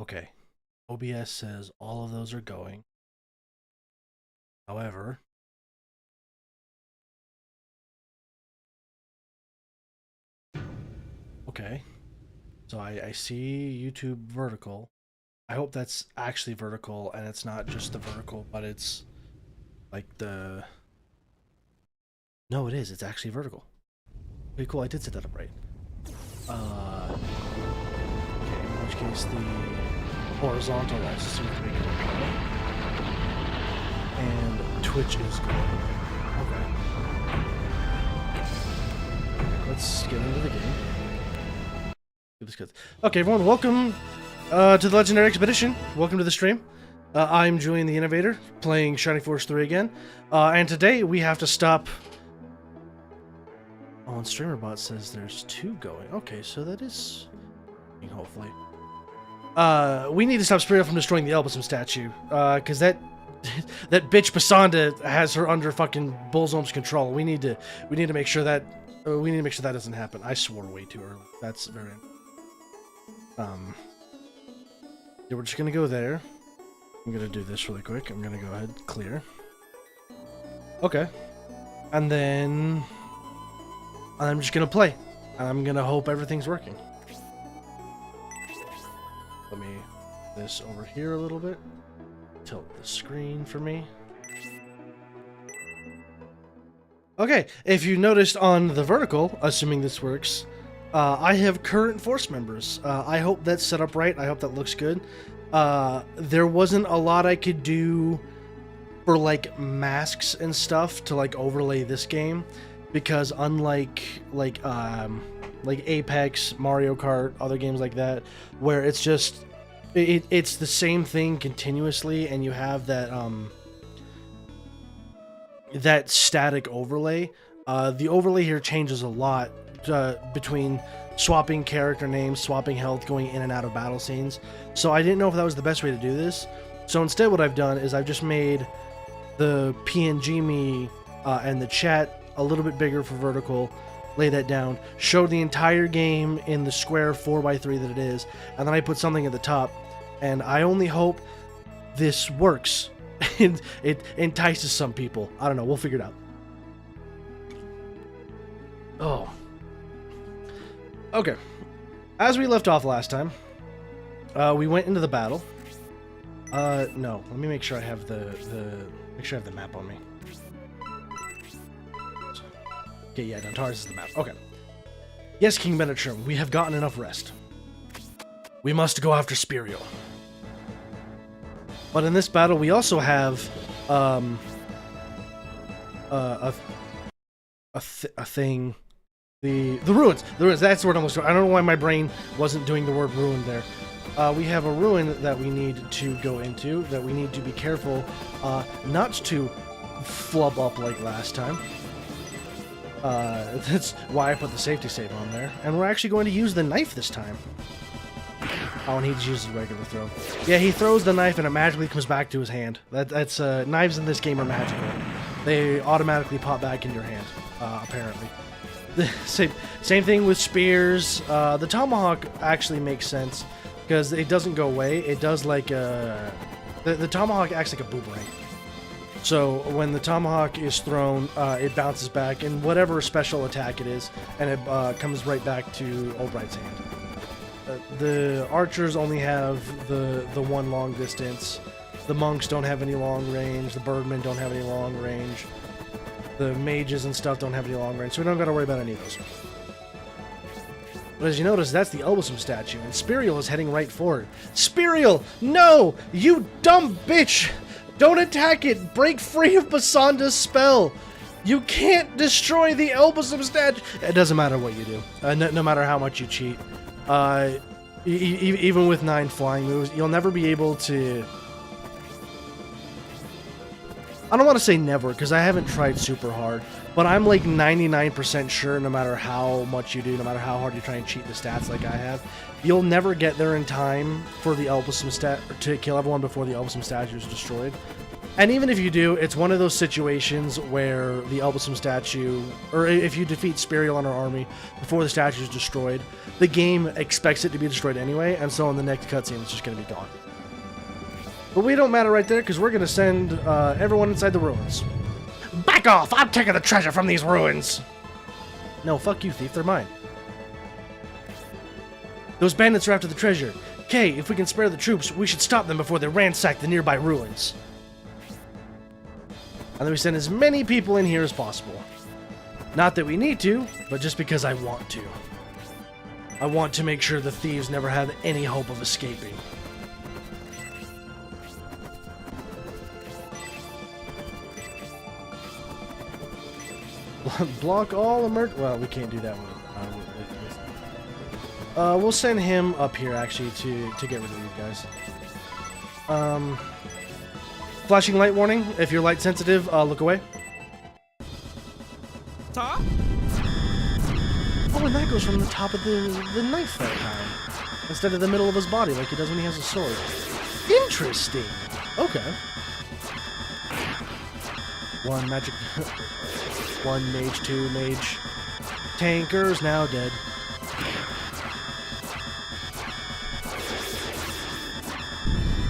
Okay. OBS says all of those are going. However, okay. So I see YouTube vertical. I hope that's actually vertical and it's not just the vertical, but it's like the... No, it is. It's actually vertical. Okay, cool. I did set that up right. Okay, in which case the horizontal also seems to be good. And Twitch is good. Okay. Let's get into the game. Okay, everyone, welcome to the Legendary Expedition. Welcome to the stream. I'm Julian the Innovator, playing Shining Force 3 again. And today we have to stop... Oh, and StreamerBot says there's 2 going. Okay, so that is... hopefully. We need to stop Spirel from destroying the Elbesem Statue. Because that bitch Basanda has her under fucking Bulzome's control. We need to make sure that... we need to make sure that doesn't happen. I swore way too early. That's very... Yeah, we're just gonna go there. I'm gonna do this really quick. I'm gonna go ahead, clear. Okay. And then... I'm just gonna play. I'm gonna hope everything's working. Let me this over here a little bit. Tilt the screen for me. Okay, if you noticed on the vertical, assuming this works, I have current force members. I hope that's set up right. I hope that looks good. There wasn't a lot I could do for like masks and stuff to like overlay this game, because unlike like Apex, Mario Kart, other games like that, where it's just it's the same thing continuously, and you have that that static overlay. The overlay here changes a lot between swapping character names, swapping health, going in and out of battle scenes. So I didn't know if that was the best way to do this. So instead what I've done is I've just made the PNG me and the chat a little bit bigger for vertical, lay that down, showed the entire game in the square 4x3 that it is, and then I put something at the top, and I only hope this works. It entices some people. I don't know, we'll figure it out. Oh. Okay. As we left off last time, we went into the battle. No, let me make sure I have the map on me. Okay, yeah, Dontaris is the map. Okay. Yes, King Benetrim, we have gotten enough rest. We must go after Spirel. But in this battle, we also have a thing. The ruins. The ruins. That's the word I'm looking for. I don't know why my brain wasn't doing the word ruin there. We have a ruin that we need to go into, that we need to be careful not to flub up like last time. That's why I put the safety save on there. And we're actually going to use the knife this time. Oh, and he just uses regular throw. Yeah, he throws the knife and it magically comes back to his hand. That's knives in this game are magical. They automatically pop back in your hand, apparently. Same thing with spears. The tomahawk actually makes sense because it doesn't go away. It does like the tomahawk acts like a boomerang. So when the tomahawk is thrown, it bounces back in whatever special attack it is, and it comes right back to Albright's hand. The archers only have the one long distance. The monks don't have any long range. The birdmen don't have any long range. The mages and stuff don't have any long range, so we don't got to worry about any of those. But as you notice, that's the Elbesem Statue, and Spirel is heading right for it. Spirel! No! You dumb bitch! Don't attack it! Break free of Basanda's spell! You can't destroy the Elbesem Statue! It doesn't matter what you do. No matter how much you cheat. Even with 9 flying moves, you'll never be able to... I don't want to say never, because I haven't tried super hard, but I'm like 99% sure no matter how much you do, no matter how hard you try and cheat the stats like I have, you'll never get there in time for the Elbesem to kill everyone before the Elbesem Statue is destroyed. And even if you do, it's one of those situations where the Elbesem Statue, or if you defeat Spirel on our army before the statue is destroyed, the game expects it to be destroyed anyway, and so in the next cutscene it's just going to be gone. But we don't matter right there, because we're going to send everyone inside the ruins. Back off! I'm taking the treasure from these ruins! No, fuck you, thief. They're mine. Those bandits are after the treasure. Kay, if we can spare the troops, we should stop them before they ransack the nearby ruins. And then we send as many people in here as possible. Not that we need to, but just because I want to. I want to make sure the thieves never have any hope of escaping. Block all well, we can't do that one. We'll send him up here, actually, to get rid of these guys. Flashing light warning. If you're light sensitive, look away. Top? Oh, and that goes from the top of the knife that time. Instead of the middle of his body, like he does when he has a sword. Interesting. Okay. One magic... One mage, two mage. Tanker's now dead.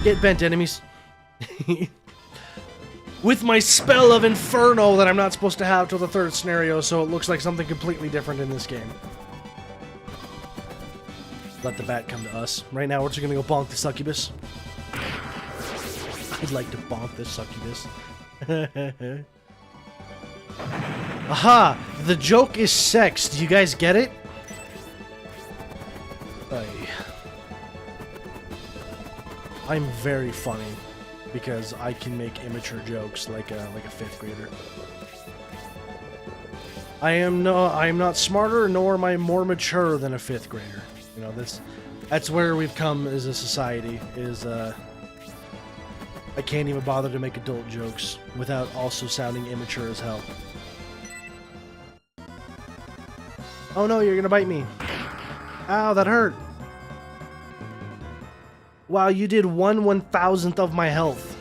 Get bent, enemies. With my spell of Inferno that I'm not supposed to have till the third scenario, so it looks like something completely different in this game. Let the bat come to us. Right now, we're just gonna go bonk the succubus. I'd like to bonk this succubus. Aha! The joke is sex. Do you guys get it? I'm very funny because I can make immature jokes like a fifth grader. I am not smarter, nor am I more mature than a fifth grader. You know, that's where we've come as a society. I can't even bother to make adult jokes without also sounding immature as hell. Oh no, you're gonna bite me. Ow, that hurt. Wow, you did 1/1000th of my health.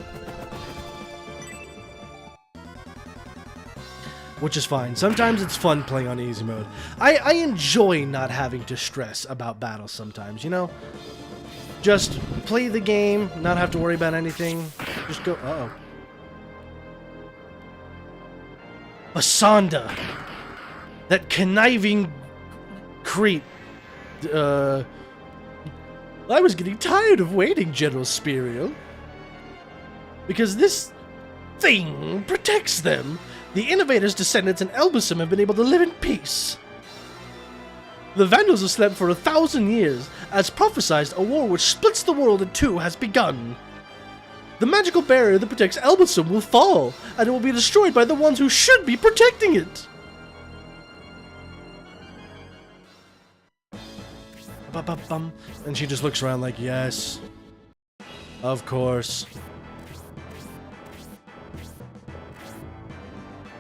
Which is fine. Sometimes it's fun playing on easy mode. I enjoy not having to stress about battles sometimes, you know? Just play the game, not have to worry about anything. Just go... Uh-oh. Basanda! That conniving creep. I was getting tired of waiting, General Spirel. Because this thing protects them. The Innovator's descendants in Elbesem have been able to live in peace. The Vandals have slept for 1,000 years. As prophesied, a war which splits the world in two has begun. The magical barrier that protects Elbesem will fall, and it will be destroyed by the ones who should be protecting it. And she just looks around like, yes, of course.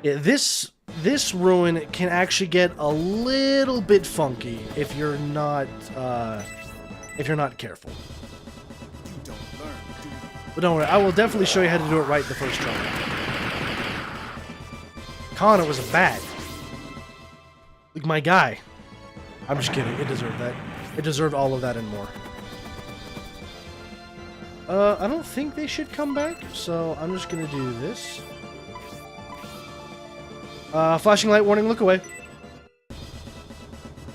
Yeah, this ruin can actually get a little bit funky if you're not careful. You don't learn, do you? But don't worry, I will definitely show you how to do it right the first try. Connor was a bat. Like my guy. I'm just kidding. It deserved that. It deserved all of that and more. I don't think they should come back, so I'm just gonna do this. Flashing light warning, look away.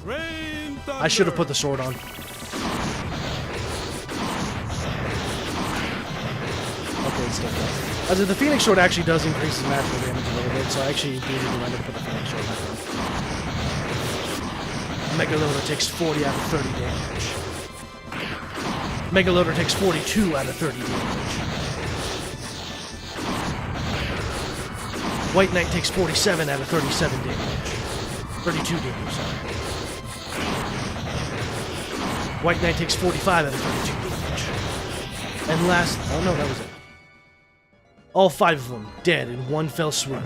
Rain thunder. I should have put the sword on. Okay, it's still done. The Phoenix Sword actually does increase his magical damage a little bit, so I actually do need to remember to put the Phoenix Sword back on. Megaloader takes 40 out of 30 damage. Megaloader takes 42 out of 30 damage. White Knight takes 47 out of 37 damage. 32 damage, sorry. White Knight takes 45 out of 32 damage. And last... oh no, that was it. All 5 of them dead in one fell swoop.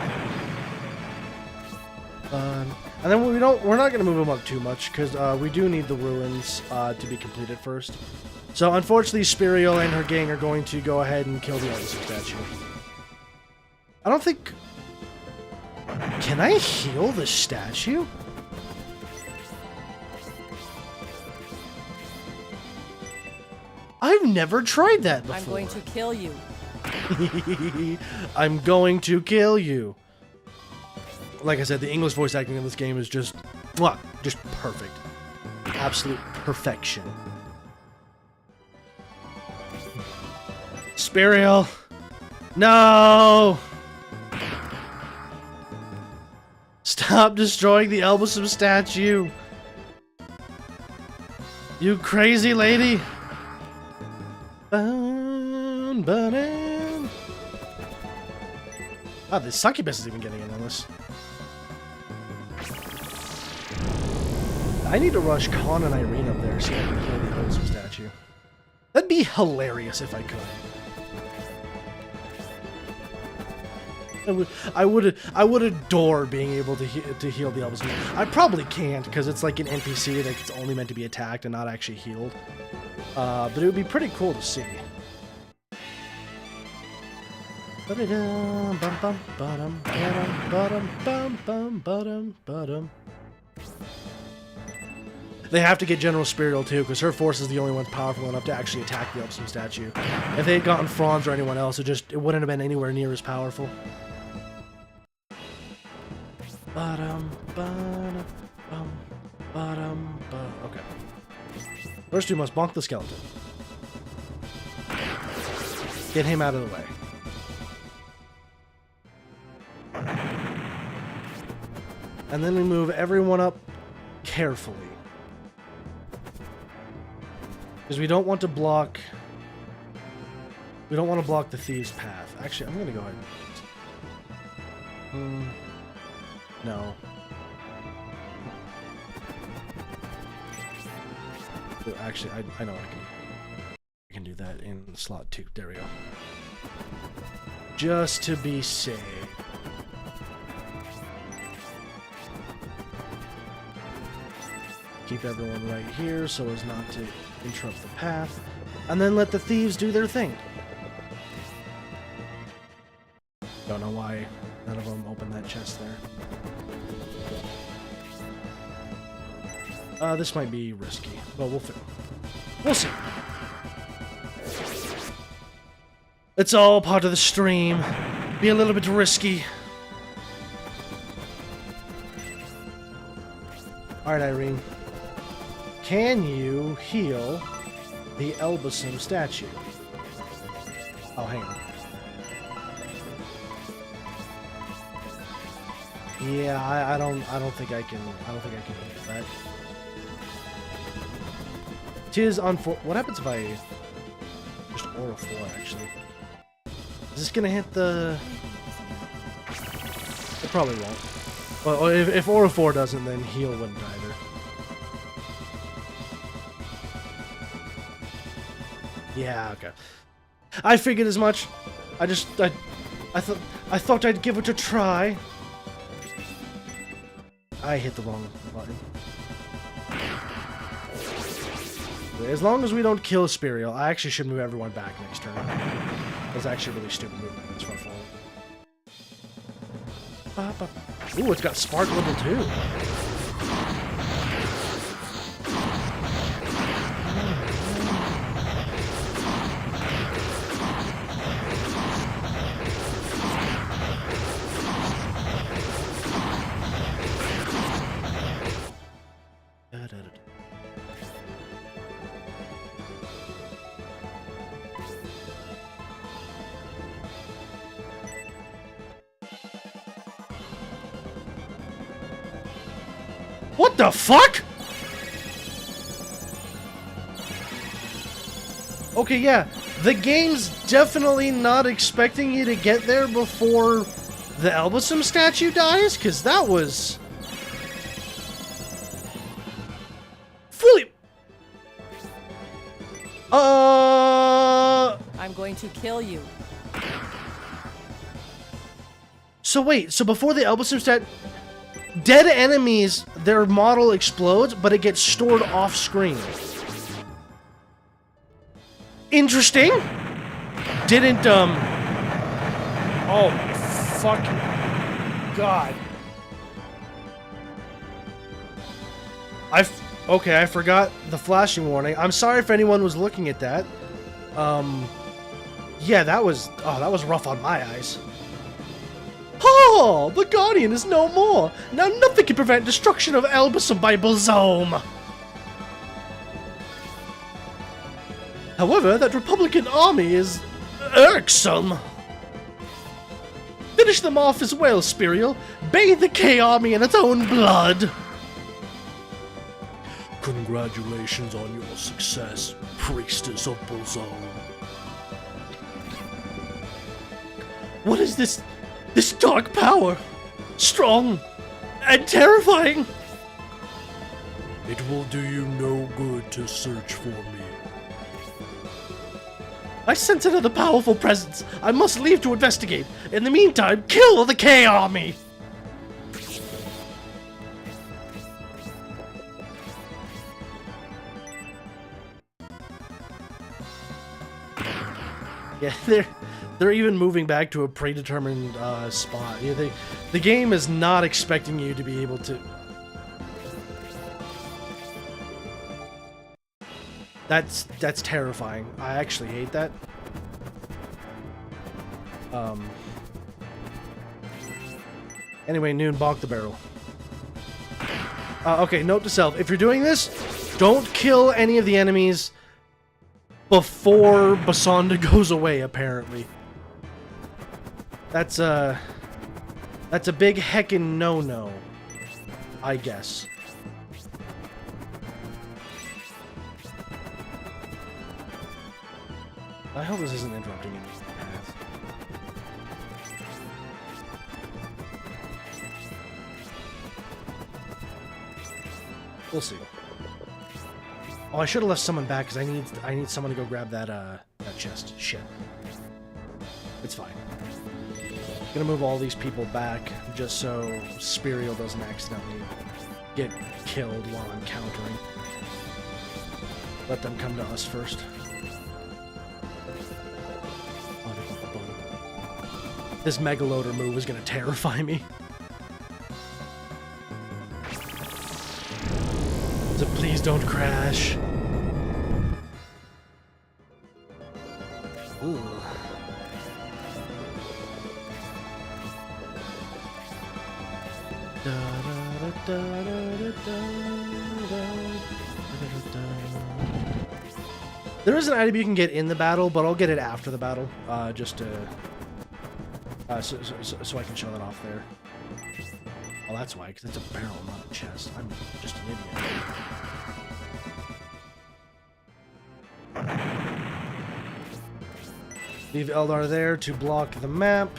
And then we're not going to move them up too much, because we do need the ruins to be completed first. So unfortunately, Spirel and her gang are going to go ahead and kill the Elbesem Statue. I don't think... Can I heal the statue? I've never tried that before. I'm going to kill you. I'm going to kill you. Like I said, the English voice acting in this game is just... Mwah, just perfect. Absolute perfection. Spirel! No! Stop destroying the Elbesem statue! You crazy lady! Wow, the succubus is even getting in on this. I need to rush Khan and Irene up there so I can kill the Bulzome statue. That'd be hilarious if I could. I would adore being able to heal the Elbesem. I probably can't because it's like an NPC that it's only meant to be attacked and not actually healed. But it would be pretty cool to see. They have to get General Spirel too, because her force is the only one powerful enough to actually attack the Elbesem statue. If they had gotten Franz or anyone else, it wouldn't have been anywhere near as powerful. Okay. First, we must bonk the skeleton. Get him out of the way. And then we move everyone up carefully. Because we don't want to block... We don't want to block the thieves' path. Actually, I'm going to go ahead and... No. Actually, I know I can do that in slot 2. There we go. Just to be safe. Keep everyone right here so as not to interrupt the path. And then let the thieves do their thing. Don't know why none of them opened that chest there. This might be risky, but we'll see. It's all part of the stream. Be a little bit risky. Alright, Irene. Can you heal the Elbesem statue? Oh, hang on. Yeah, I don't think I can heal that. Tis what happens if I just Aura 4 actually? Is this gonna hit the... It probably won't. Well, if Aura 4 doesn't, then heal wouldn't either. Yeah, okay. I figured as much. I thought I'd give it a try. I hit the wrong button. As long as we don't kill Spirel, I actually should move everyone back next turn. That's actually a really stupid movement. It's far forward. Ooh, it's got Spark level 2. What the fuck? Okay, yeah. The game's definitely not expecting you to get there before the Elbesem statue dies, because that was... fully... I'm going to kill you. So wait, so before the Elbesem statue... Dead enemies, their model explodes, but it gets stored off screen. Interesting. Didn't, Oh, fucking god. Okay, I forgot the flashing warning. I'm sorry if anyone was looking at that. Yeah, that was rough on my eyes. Oh, the Guardian is no more. Now nothing can prevent destruction of Elbesem by Bulzome. However, that Republican army is irksome. Finish them off as well, Spirel. Bathe the K-Army in its own blood. Congratulations on your success, Priestess of Bulzome. What is this dark power? Strong and terrifying. It will do you no good to search for me. I sense another powerful presence. I must leave to investigate. In the meantime, kill the K-Army! Yeah, they're even moving back to a predetermined spot. Yeah, the game is not expecting you to be able to... That's terrifying. I actually hate that. Anyway, Noon, bonk the barrel. Okay, note to self. If you're doing this, don't kill any of the enemies before Basanda goes away, apparently. That's a big heckin' no-no, I guess. I hope this isn't interrupting anybody's path. We'll see. Oh, I should have left someone back because I need someone to go grab that that chest. Shit. It's fine. Gonna move all these people back just so Spirel doesn't accidentally get killed while I'm countering. Let them come to us first. This Megaloader move is gonna terrify me. So please don't crash. Ooh. There is an item you can get in the battle, but I'll get it after the battle, just to... so I can show that off there. Oh, that's why, because it's a barrel, not a chest. I'm just an idiot. Leave Eldar there to block the map.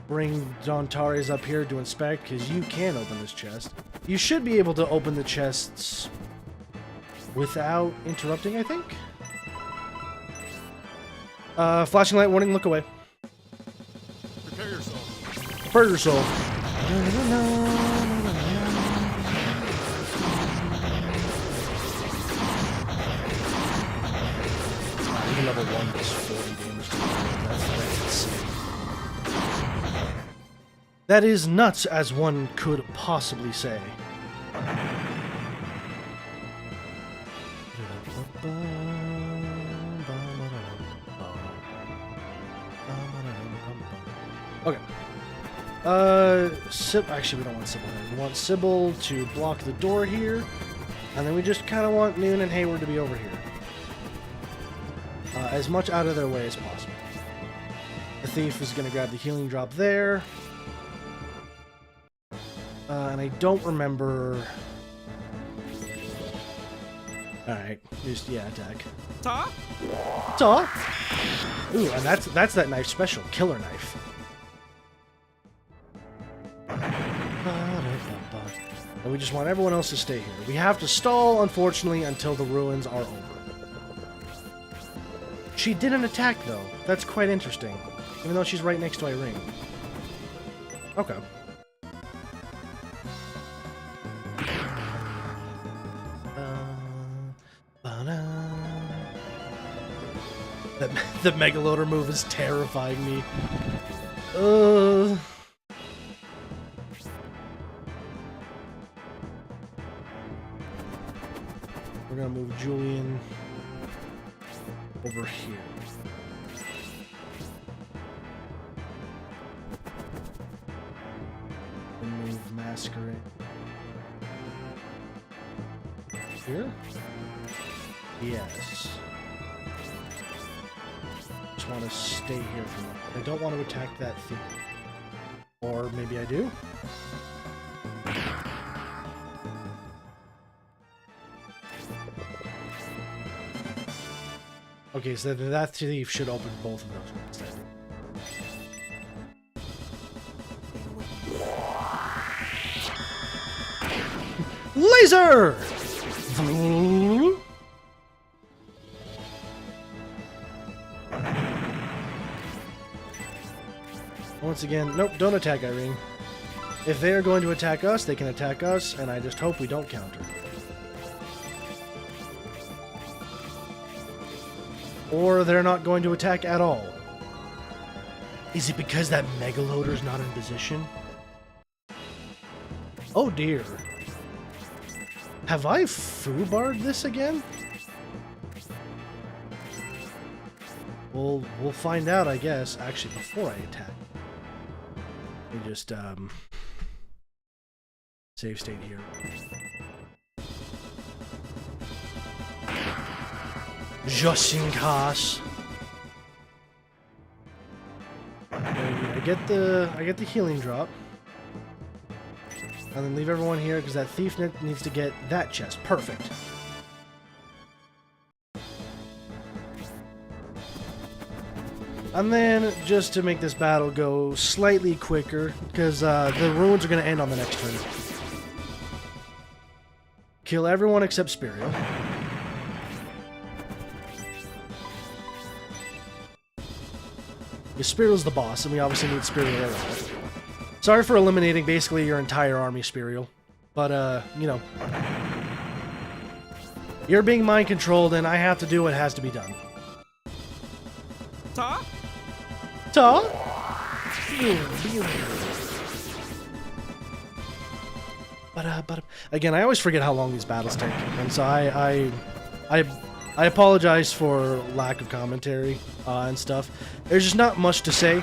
Bring Dontaris up here to inspect, because you can open this chest. You should be able to open the chests without interrupting, I think? Flashing light warning, look away. Prepare yourself. Prepare yourself. Even level 1 does 40 damage to me. That's insane. That is nuts, as one could possibly say. Okay. Actually, we don't want Sybil here. We want Sybil to block the door here, and then we just kind of want Noon and Hayward to be over here. As much out of their way as possible. The Thief is going to grab the healing drop there. And I don't remember... Alright, just, yeah, attack. Ta? Ta! Ooh, and that's that knife special, Killer Knife. And we just want everyone else to stay here. We have to stall, unfortunately, until the ruins are over. She didn't attack, though. That's quite interesting. Even though she's right next to Irene. Okay. The Megaloader move is terrifying me. We're gonna move Julian over here. And move Masquerade here. Yes. Just want to stay here for now. I don't want to attack that thing. Or maybe I do? Okay, so that thief should open both of those instead. Laser! Once again, nope, don't attack Irene. If they are going to attack us, they can attack us, and I just hope we don't counter. Or they're not going to attack at all. Is it because that Megaloader's not in position? Oh dear. Have I foobarred this again? We'll find out, I guess. Actually, before I attack. Let me just, save state here. Just in case. I get the healing drop. And then leave everyone here because that thief needs to get that chest. Perfect. And then, just to make this battle go slightly quicker, because the ruins are going to end on the next turn. Kill everyone except Spirel. Because Spirel's the boss, and we obviously need Spirel alive. Sorry for eliminating basically your entire army, Spirel. But, you know. You're being mind-controlled, and I have to do what has to be done. Ta? Ta? But again, I always forget how long these battles take, and so I apologize for lack of commentary and stuff. There's just not much to say.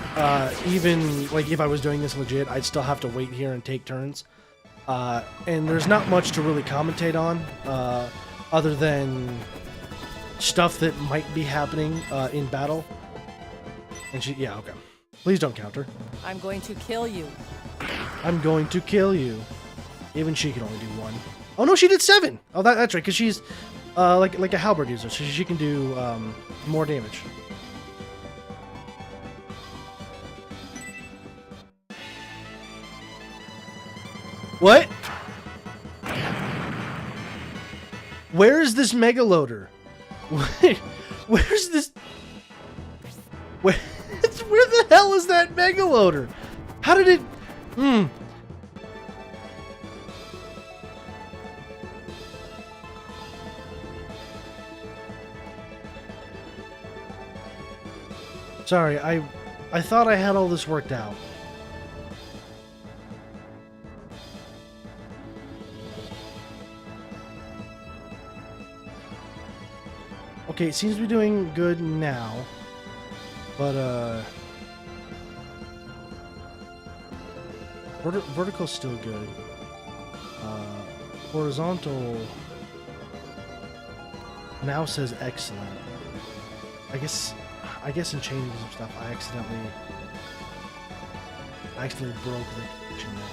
Even like if I was doing this legit, I'd still have to wait here and take turns. And there's not much to really commentate on, other than stuff that might be happening in battle. And yeah, okay. Please don't counter. I'm going to kill you. I'm going to kill you. Even she can only do 1. Oh no, she did 7! Oh, that's right, because she's like a halberd user, so she can do more damage. What? Where is this Megaloader? Where's this? Where the hell is that Megaloader? How did it? Sorry, I thought I had all this worked out. Okay, it seems to be doing good now. But, vertical's still good. Horizontal now says excellent. I guess in changing some stuff, I accidentally broke the connection there.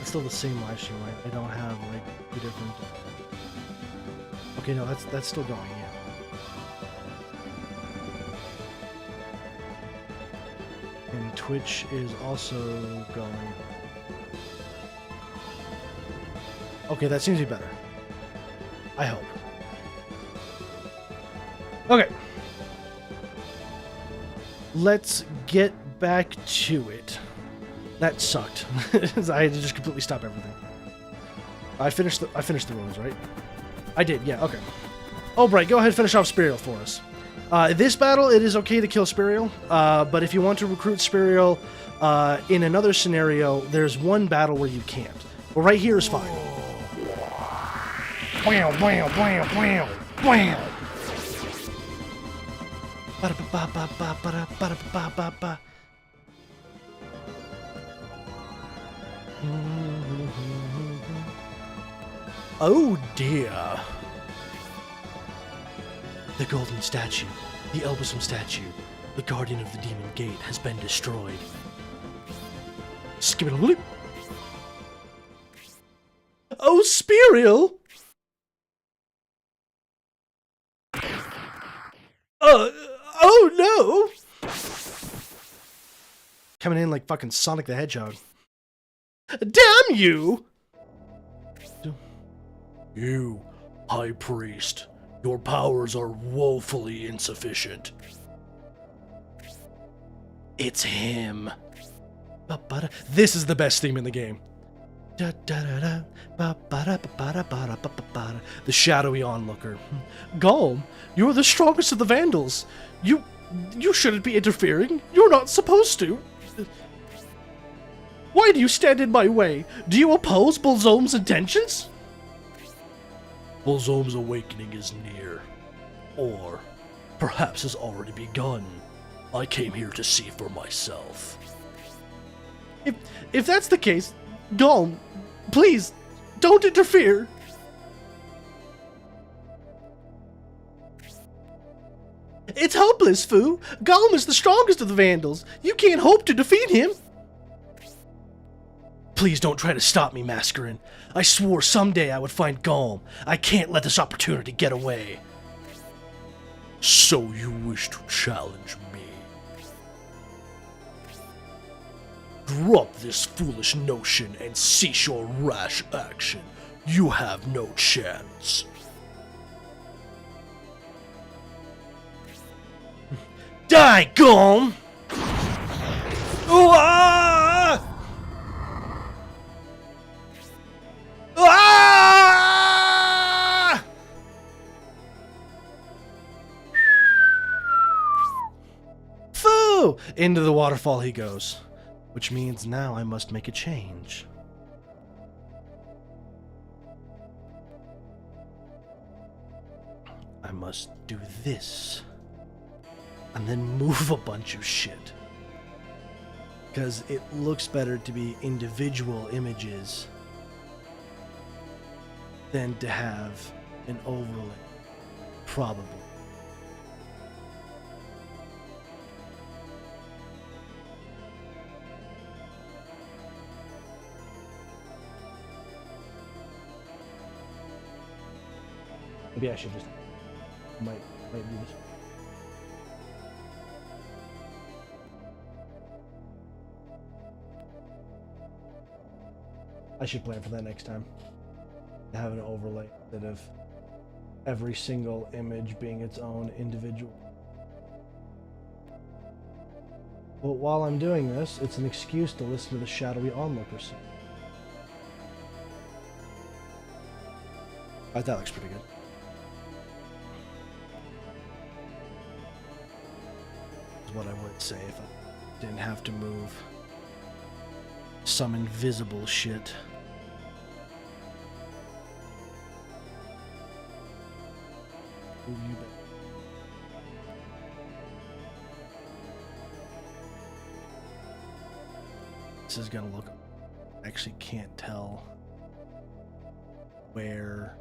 It's still the same live stream, right? I don't have like 2 different. Okay, no, that's still going, yeah. And Twitch is also going. Okay, that seems to be better. I hope. Okay. Let's get back to it. That sucked. I had to just completely stop everything. I finished the ruins, right? I did, yeah, okay. Oh, right, go ahead and finish off Spirel for us. This battle, it is okay to kill Spirel, but if you want to recruit Spirel in another scenario, there's one battle where you can't. But right here is fine. Wham, wham, wham, wham, wham. Ba-da-ba-ba-ba-ba-ba-da-ba-da-ba-ba-ba. Oh dear. The golden statue, the Elbesem Statue, the guardian of the demon gate, has been destroyed. Skip it a loop. Oh, Spirel! Oh no! Coming in like fucking Sonic the Hedgehog. Damn you! You, High Priest, your powers are woefully insufficient. It's him. This is the best theme in the game. The shadowy onlooker. Golem, you're the strongest of the Vandals. You shouldn't be interfering. You're not supposed to. Why do you stand in my way? Do you oppose Bulzome's intentions? Bulzome's awakening is near. Or perhaps has already begun. I came here to see for myself. If that's the case, Golem, please, don't interfere. It's hopeless, Fu. Golem is the strongest of the Vandals. You can't hope to defeat him. Please don't try to stop me, Mascarin. I swore someday I would find Golem. I can't let this opportunity get away. So you wish to challenge me? Drop this foolish notion and cease your rash action. You have no chance. Die, Golem! Ooh, ah! Ah! Foo! Into the waterfall he goes. Which means now I must make a change. I must do this. And then move a bunch of shit. Because it looks better to be individual images than to have an overlay. Probably. Maybe I should just might do this. I should plan for that next time. To have an overlay instead of every single image being its own individual. But while I'm doing this, it's an excuse to listen to the shadowy onlooker sing. That looks pretty good. Is what I would say if I didn't have to move some invisible shit. Move you back. This is gonna look. I actually can't tell where.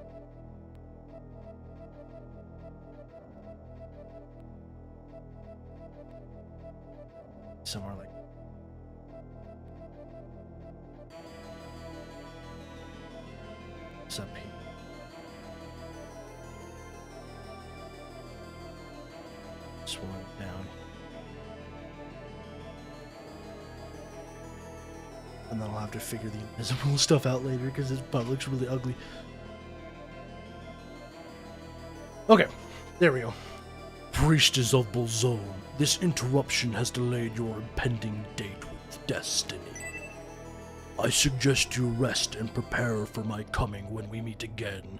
Somewhere like. It's up here. This one down. And then I'll have to figure the invisible stuff out later because this butt looks really ugly. Okay, there we go. Priestess of Bulzome, this interruption has delayed your impending date with destiny. I suggest you rest and prepare for my coming when we meet again.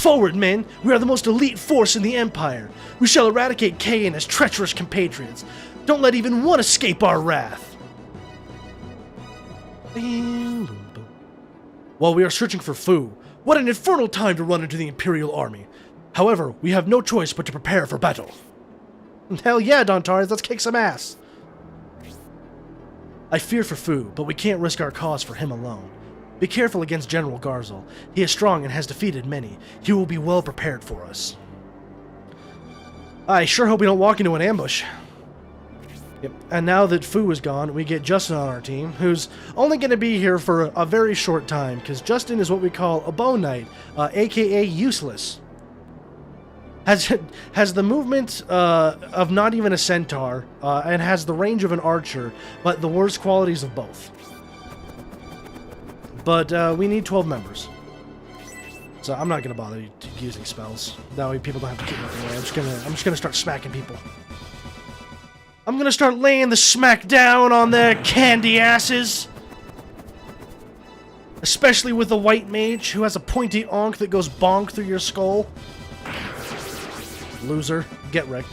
Forward, men! We are the most elite force in the Empire. We shall eradicate K and his treacherous compatriots. Don't let even one escape our wrath. While we are searching for Fu, what an infernal time to run into the Imperial Army. However, we have no choice but to prepare for battle. Hell yeah, Dontaris, let's kick some ass. I fear for Fu, but we can't risk our cause for him alone. Be careful against General Garzel. He is strong and has defeated many. He will be well prepared for us. I sure hope we don't walk into an ambush. Yep. And now that Fu is gone, we get Justin on our team, who's only going to be here for a very short time, because Justin is what we call a bow knight, aka useless. Has the movement of not even a centaur, and has the range of an archer, but the worst qualities of both. But we need 12 members. So I'm not going to bother using spells. That way people don't have to keep nothing away. I'm just gonna start smacking people. I'm gonna start laying the smack down on their candy asses. Especially with the white mage who has a pointy onk that goes bonk through your skull. Loser. Get wrecked.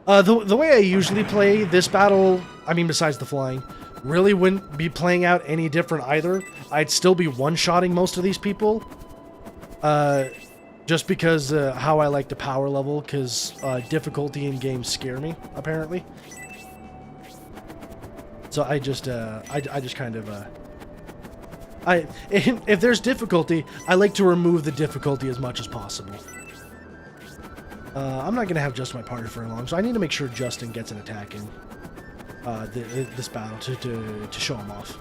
The way I usually play this battle, I mean besides the flying, really wouldn't be playing out any different either. I'd still be one-shotting most of these people. Just because how I like to power level, because difficulty in games scare me, apparently. So I just kind of if there's difficulty, I like to remove the difficulty as much as possible. I'm not gonna have just my party for long, so I need to make sure Justin gets an attack in this battle to show him off.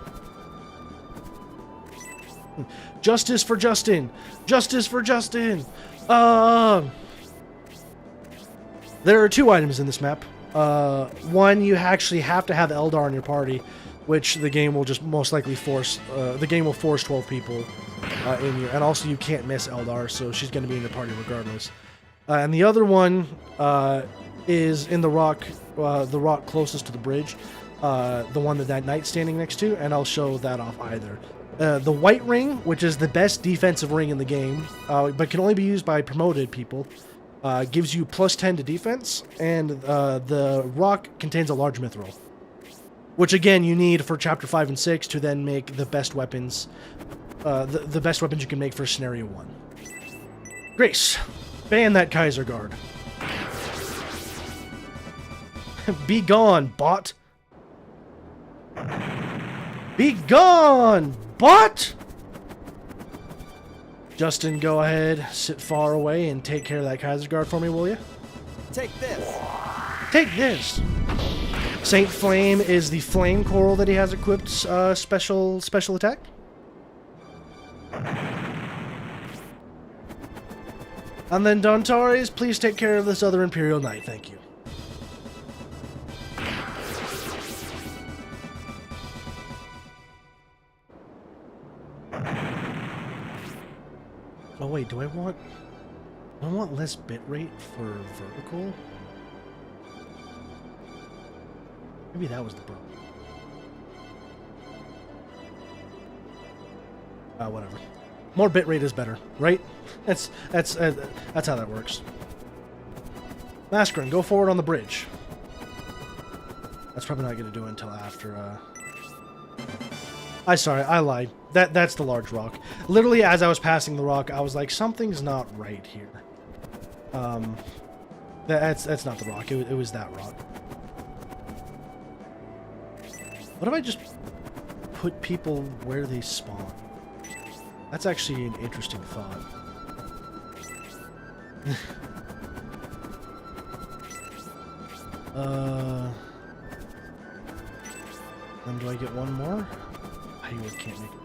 Justice for Justin! Justice for Justin! There are 2 items in this map. One, you actually have to have Eldar in your party, which the game will just most likely force. The game will force 12 people in you, and also you can't miss Eldar, so she's going to be in your party regardless. And the other one is in the rock closest to the bridge, the one that knight's standing next to, and I'll show that off either. The white ring, which is the best defensive ring in the game, but can only be used by promoted people, gives you +10 to defense, and the rock contains a large mithril, which again you need for Chapter 5 and 6 to then make the best weapons, the best weapons you can make for Scenario 1. Grace, ban that Kaiser Guard. Be gone, bot. Be gone, bot! Justin, go ahead, sit far away, and take care of that Kaiser Guard for me, will you? Take this. Take this! Saint Flame is the flame coral that he has equipped special attack. And then Dontaris, please take care of this other Imperial Knight, thank you. Oh wait, do I want less bitrate for vertical? Maybe that was the problem. Whatever. More bitrate is better, right? That's how that works. Mascarin, go forward on the bridge. That's probably not going to do it until after. Sorry, I lied. That's the large rock. Literally, as I was passing the rock, I was like, something's not right here. That's not the rock. It was that rock. What if I just put people where they spawn? That's actually an interesting thought. Then do I get one more? I can't make it.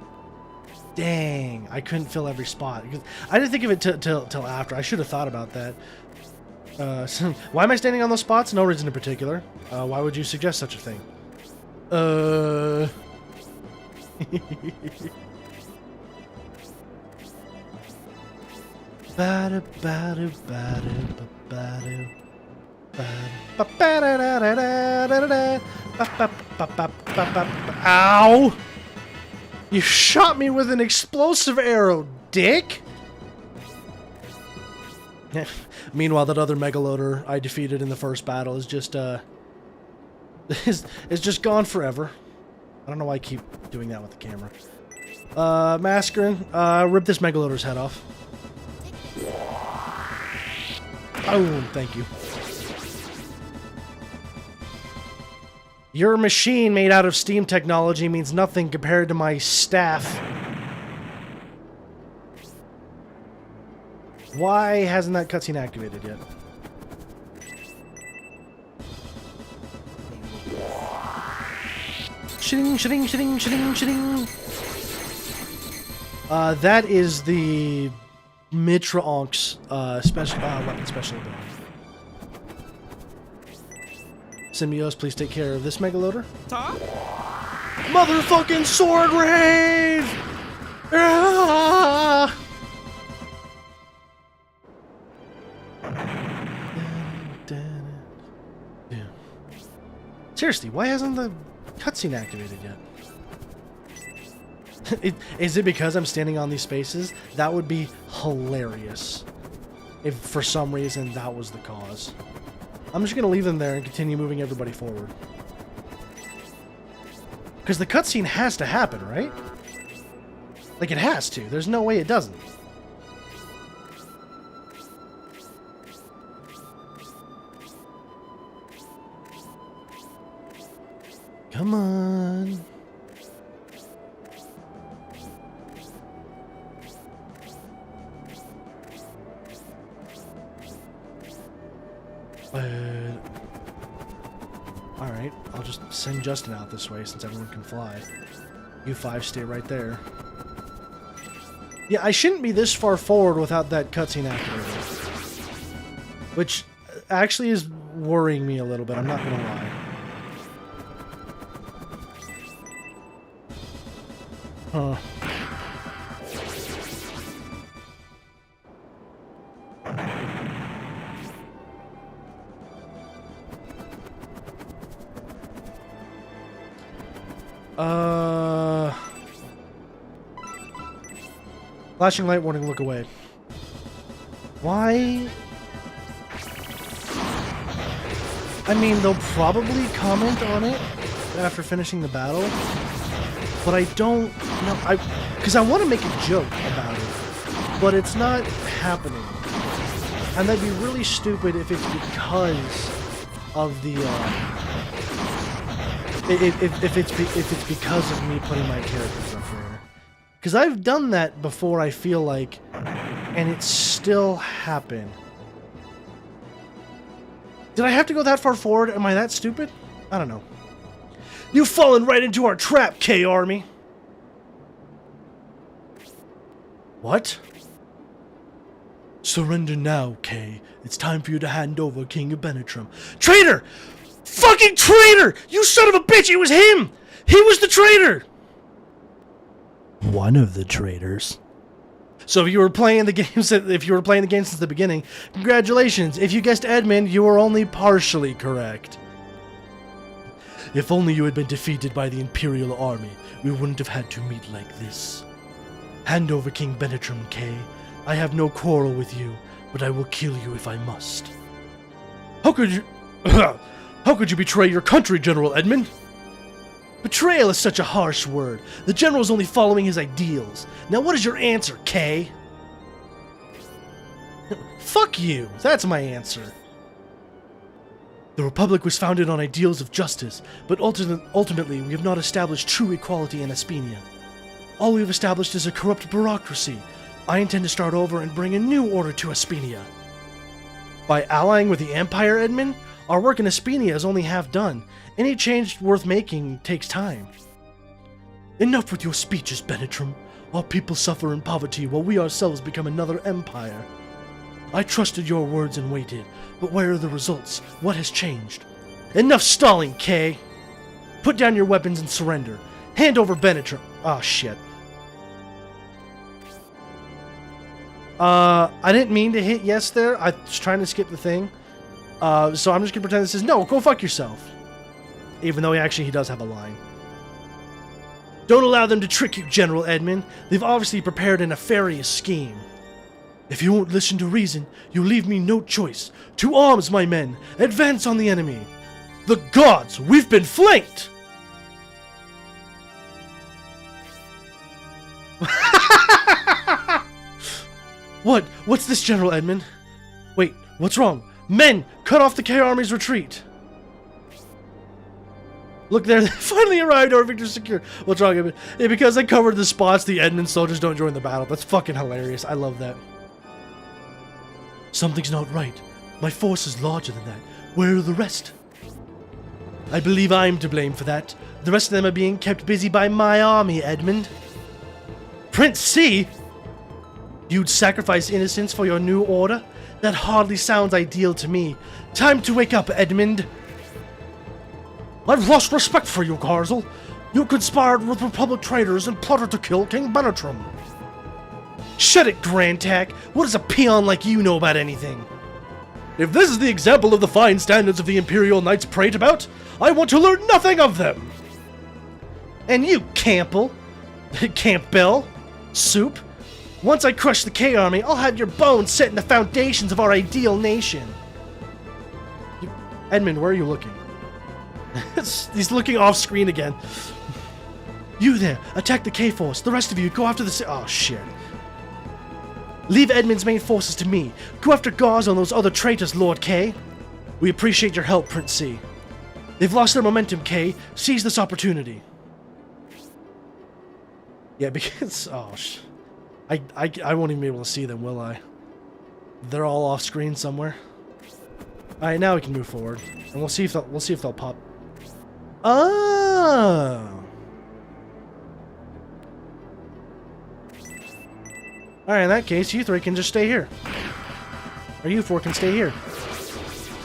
Dang, I couldn't fill every spot. I didn't think of it till after. I should have thought about that. So why am I standing on those spots? No reason in particular. Why would you suggest such a thing? Ow! You shot me with an explosive arrow, dick! Meanwhile, that other megaloader I defeated in the first battle is just, is just gone forever. I don't know why I keep doing that with the camera. Mascarin, rip this megaloader's head off. Oh, thank you. Your machine made out of steam technology means nothing compared to my staff. Why hasn't that cutscene activated yet? Shing, shing, shing, shing, shing. That is the Mitra Onk's special weapon special ability. Symbios, please take care of this megaloader. Motherfucking sword rave! Ah! Seriously, why hasn't the cutscene activated yet? Is it because I'm standing on these spaces? That would be hilarious if for some reason that was the cause. I'm just gonna leave them there and continue moving everybody forward. Because the cutscene has to happen, right? Like, it has to. There's no way it doesn't. Come on. Alright, I'll just send Justin out this way since everyone can fly. You five stay right there. Yeah, I shouldn't be this far forward without that cutscene activated. Which actually is worrying me a little bit, I'm not gonna lie. Huh. Flashing light warning, look away. Why? I mean, they'll probably comment on it after finishing the battle, but I don't know. Because I want to make a joke about it, but it's not happening. And that'd be really stupid if it's because of the if it's because of me putting my characters up there. Because I've done that before, I feel like, and it still happened. Did I have to go that far forward? Am I that stupid? I don't know. You've fallen right into our trap, K-Army! What? Surrender now, K. It's time for you to hand over King of Benetrum. Traitor! Fucking traitor! You son of a bitch! It was him! He was the traitor! One of the traitors. So if you were playing the game since the beginning, congratulations. If you guessed Edmund, you were only partially correct. If only you had been defeated by the Imperial Army, we wouldn't have had to meet like this. Hand over King Benetrum, K. I have no quarrel with you, but I will kill you if I must. How could you... How could you betray your country, General Edmund? Betrayal is such a harsh word. The General's only following his ideals. Now what is your answer, K? Fuck you. That's my answer. The Republic was founded on ideals of justice, but ultimately we have not established true equality in Espenia. All we have established is a corrupt bureaucracy. I intend to start over and bring a new order to Espenia. By allying with the Empire, Edmund, our work in Espenia is only half done. Any change worth making takes time. Enough with your speeches, Benetrum. Our people suffer in poverty while we ourselves become another empire. I trusted your words and waited, but where are the results? What has changed? Enough stalling, K! Put down your weapons and surrender. Hand over Benetrum. Oh, shit. I didn't mean to hit yes there. I was trying to skip the thing. So I'm just gonna pretend this is no, go fuck yourself. Even though he does have a line. Don't allow them to trick you, General Edmund. They've obviously prepared a nefarious scheme. If you won't listen to reason, you leave me no choice. To arms, my men! Advance on the enemy! The gods! We've been flanked! What? What's this, General Edmund? Wait, what's wrong? Men! Cut off the K Army's retreat! Look there, they finally arrived, our victory secure. What's wrong, Edmund? Yeah, because I covered the spots, the Edmund soldiers don't join the battle. That's fucking hilarious. I love that. Something's not right. My force is larger than that. Where are the rest? I believe I'm to blame for that. The rest of them are being kept busy by my army, Edmund. Prince C? You'd sacrifice innocence for your new order? That hardly sounds ideal to me. Time to wake up, Edmund. I've lost respect for you, Garzel. You conspired with Republic traitors and plotted to kill King Benetram. Shut it, Grantak. What does a peon like you know about anything? If this is the example of the fine standards of the Imperial Knights prate about, I want to learn nothing of them. And you, Campbell, Campbell, Soup. Once I crush the K Army, I'll have your bones set in the foundations of our ideal nation. Edmund, where are you looking? He's looking off screen again. You there, attack the K-Force. The rest of you, go after the... Oh, shit. Leave Edmund's main forces to me. Go after Garz and those other traitors, Lord K. We appreciate your help, Prince C. They've lost their momentum, K. Seize this opportunity. Yeah, because... Oh, I won't even be able to see them, will I? They're all off screen somewhere. Alright, now we can move forward. And we'll see if they'll pop. Oh! Alright, in that case, you three can just stay here. Or you four can stay here.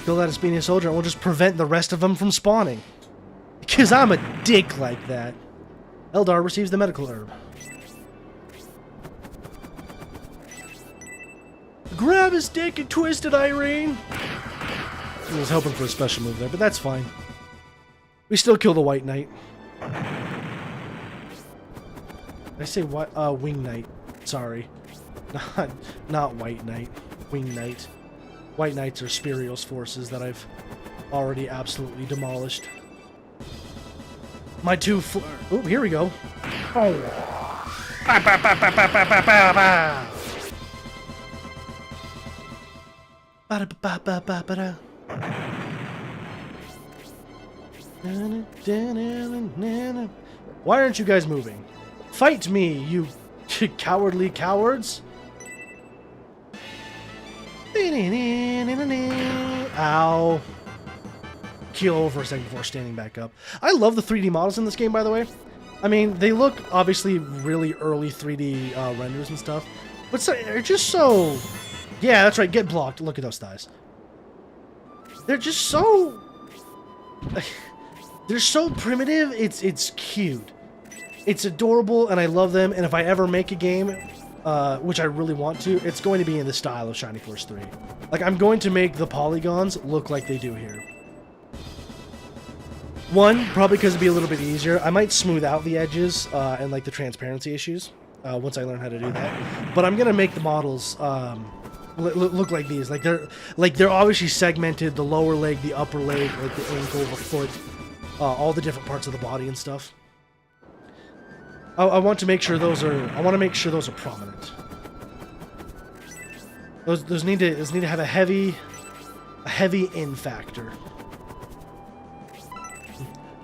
Kill that Espenia soldier and we'll just prevent the rest of them from spawning. Because I'm a dick like that. Eldar receives the medical herb. Grab his dick and twist it, Irene! I was hoping for a special move there, but that's fine. We still kill the White Knight. Did I say what? Wing Knight. Sorry. Not White Knight. Wing Knight. White Knights are Spirel's forces that I've already absolutely demolished. My two oh, here we go. Oh. Ba, ba, ba, ba, ba, ba, ba, ba. Ba, ba, ba, ba, ba, da. Why aren't you guys moving? Fight me, you cowardly cowards! Ow. Keel over for a second before standing back up. I love the 3D models in this game, by the way. I mean, they look obviously really early 3D renders and stuff, but they're just so... Yeah, that's right, get blocked. Look at those thighs. They're just so... They're so primitive, it's cute. It's adorable, and I love them, and if I ever make a game, which I really want to, it's going to be in the style of Shining Force 3. Like, I'm going to make the polygons look like they do here. One, probably because it'd be a little bit easier. I might smooth out the edges and, like, the transparency issues once I learn how to do that. But I'm going to make the models... look like these. Like they're obviously segmented. The lower leg, the upper leg, like the ankle, the foot, all the different parts of the body and stuff. I want to make sure those are. I want to make sure those are prominent. Those need to have a heavy in factor.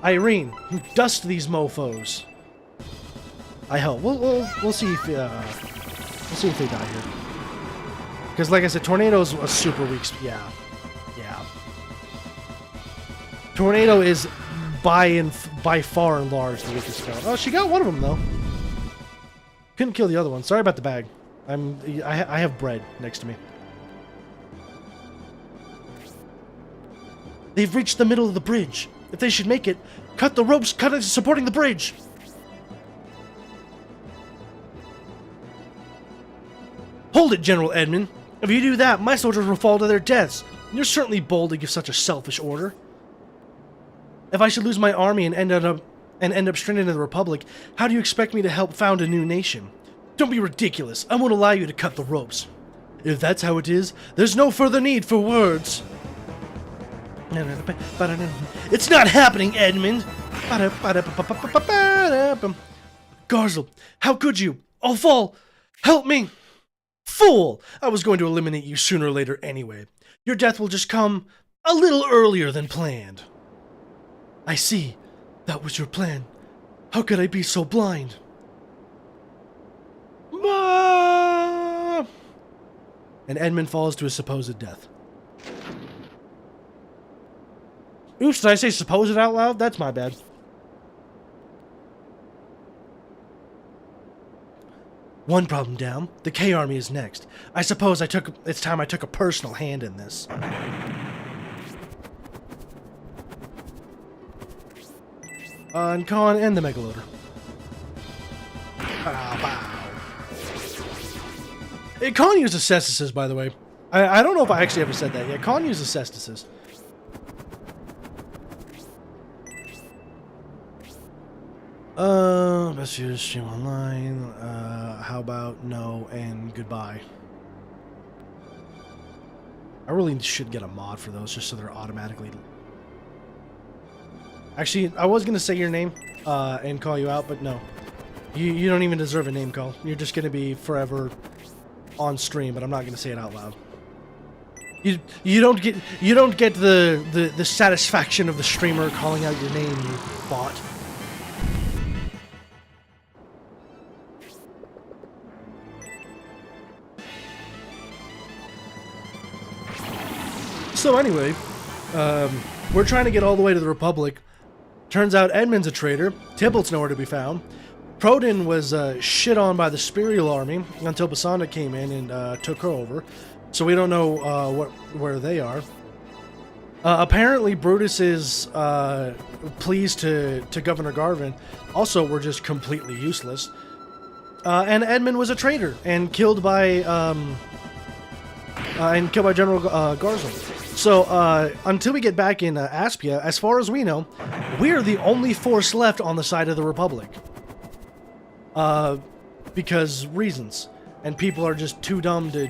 Irene, dust these mofo's. I hope. We'll see if they die here. Because, like I said, Tornado's a super weak... Yeah. Tornado is by far and large the weakest spell. Oh, she got one of them, though. Couldn't kill the other one. Sorry about the bag. I have bread next to me. They've reached the middle of the bridge. If they should make it, cut the ropes supporting the bridge. Hold it, General Edmund. If you do that, my soldiers will fall to their deaths. You're certainly bold to give such a selfish order. If I should lose my army and end up stranded in the Republic, how do you expect me to help found a new nation? Don't be ridiculous. I won't allow you to cut the ropes. If that's how it is, there's no further need for words. It's not happening, Edmund! Garzel, how could you? I'll fall! Help me! Fool! I was going to eliminate you sooner or later anyway. Your death will just come a little earlier than planned. I see. That was your plan. How could I be so blind? And Edmund falls to his supposed death. Oops, did I say supposed out loud? That's my bad. One problem down. The K-Army is next. I suppose it's time I took a personal hand in this. And Khan and the Megaloader. Khan uses cestices, by the way. I don't know if I actually ever said that yet. Khan uses cestices. Best use stream online. How about no and goodbye? I really should get a mod for those just so they're automatically... Actually, I was gonna say your name and call you out, but no. You don't even deserve a name call. You're just gonna be forever on stream, but I'm not gonna say it out loud. You don't get the satisfaction of the streamer calling out your name, you bot. So anyway, we're trying to get all the way to the Republic. Turns out Edmund's a traitor. Tybalt's nowhere to be found. Prodin was shit on by the Spirel army until Basanda came in and took her over. So we don't know where they are. Apparently Brutus is pleased to Governor Garvin. Also, we're just completely useless. And Edmund was a traitor and killed by General Garzel. So, until we get back in Aspia, as far as we know, we're the only force left on the side of the Republic. Because reasons. And people are just too dumb to...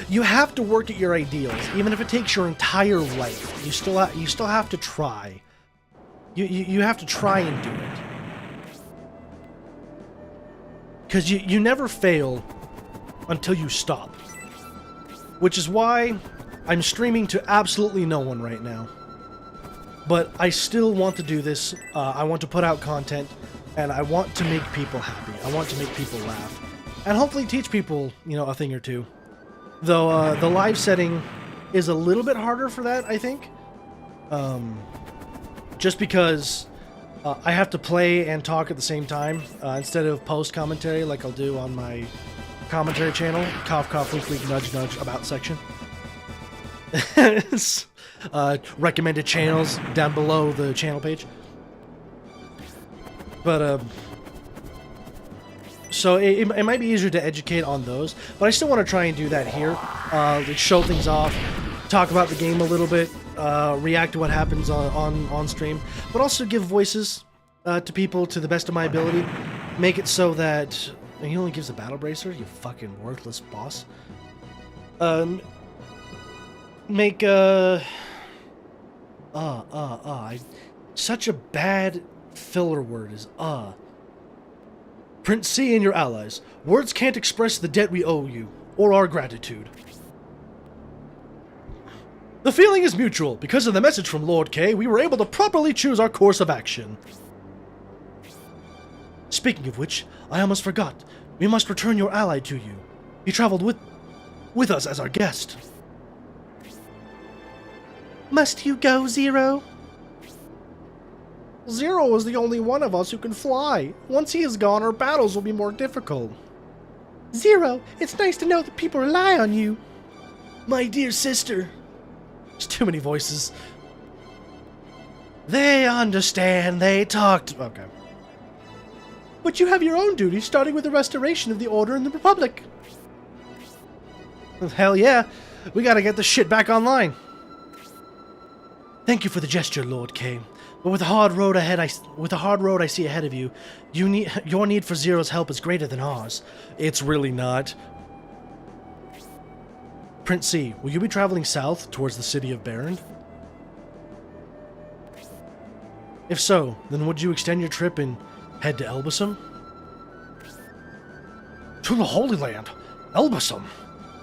You have to work at your ideals, even if it takes your entire life. You still have to try. You have to try and do it. Because you never fail until you stop. Which is why I'm streaming to absolutely no one right now. But I still want to do this. I want to put out content, and I want to make people happy. I want to make people laugh. And hopefully teach people, a thing or two. Though, the live setting is a little bit harder for that, I think. Just because I have to play and talk at the same time, instead of post-commentary like I'll do on my commentary channel, cough cough wink wink nudge nudge about section. Recommended channels down below the channel page. But so it might be easier to educate on those, but I still want to try and do that here. Like show things off, talk about the game a little bit, react to what happens on stream, but also give voices to people to the best of my ability. Make it so that... And he only gives a battle bracer, you fucking worthless boss. Make such a bad filler word is Prince C and your allies. Words can't express the debt we owe you, or our gratitude. The feeling is mutual. Because of the message from Lord K, we were able to properly choose our course of action. Speaking of which, I almost forgot. We must return your ally to you. He traveled with us as our guest. Must you go, Zero? Zero is the only one of us who can fly. Once he is gone, our battles will be more difficult. Zero, it's nice to know that people rely on you. My dear sister. There's too many voices. They understand. They talked. Okay. But you have your own duties, starting with the restoration of the order in the Republic. Hell yeah. We gotta get this shit back online. Thank you for the gesture, Lord K. But with the hard road I see ahead of you, your need for Zero's help is greater than ours. It's really not. Prince C, will you be traveling south towards the city of Barrand? If so, then would you extend your trip and head to Elbesem? To the Holy Land? Elbesem?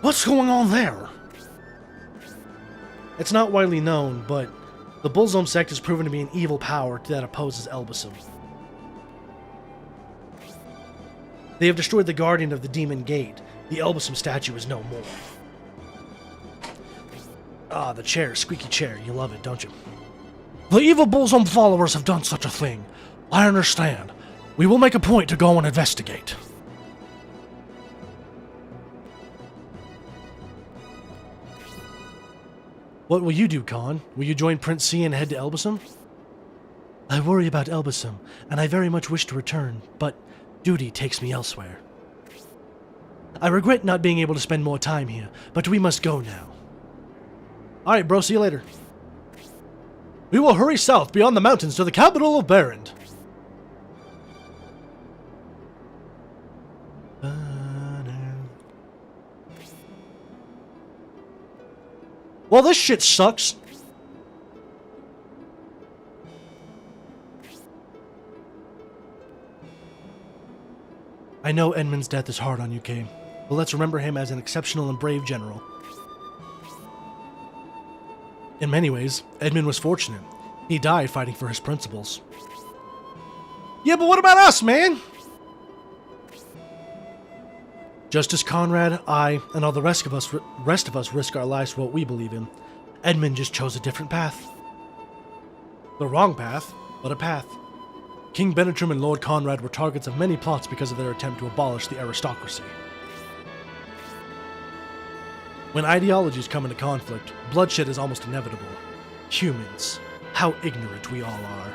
What's going on there? It's not widely known, but the Bulzome Sect has proven to be an evil power that opposes Elbesem. They have destroyed the guardian of the Demon Gate. The Elbesem Statue is no more. Ah, the chair, squeaky chair. You love it, don't you? The evil Bulzome followers have done such a thing. I understand. We will make a point to go and investigate. What will you do, Khan? Will you join Prince C and head to Elbesem? I worry about Elbesem, and I very much wish to return, but duty takes me elsewhere. I regret not being able to spend more time here, but we must go now. Alright, bro, see you later. We will hurry south beyond the mountains to the capital of Barrand. Well, this shit sucks. I know Edmund's death is hard on you, Kay, but let's remember him as an exceptional and brave general. In many ways, Edmund was fortunate. He died fighting for his principles. Yeah, but what about us, man? Just as Conrad, I, and all the rest of us risk our lives for what we believe in, Edmund just chose a different path. The wrong path, but a path. King Benetrim and Lord Conrad were targets of many plots because of their attempt to abolish the aristocracy. When ideologies come into conflict, bloodshed is almost inevitable. Humans, how ignorant we all are.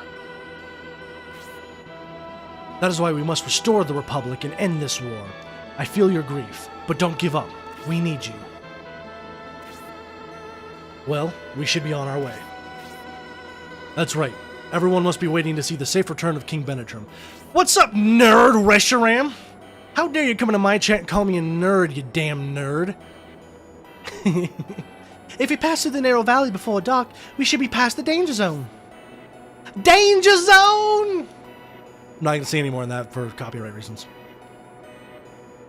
That is why we must restore the Republic and end this war. I feel your grief, but don't give up. We need you. Well, we should be on our way. That's right. Everyone must be waiting to see the safe return of King Benetrim. What's up, nerd Reshiram? How dare you come into my chat and call me a nerd, you damn nerd? If we pass through the narrow valley before dark, we should be past the danger zone. Danger zone! I'm not going to say any more than that for copyright reasons.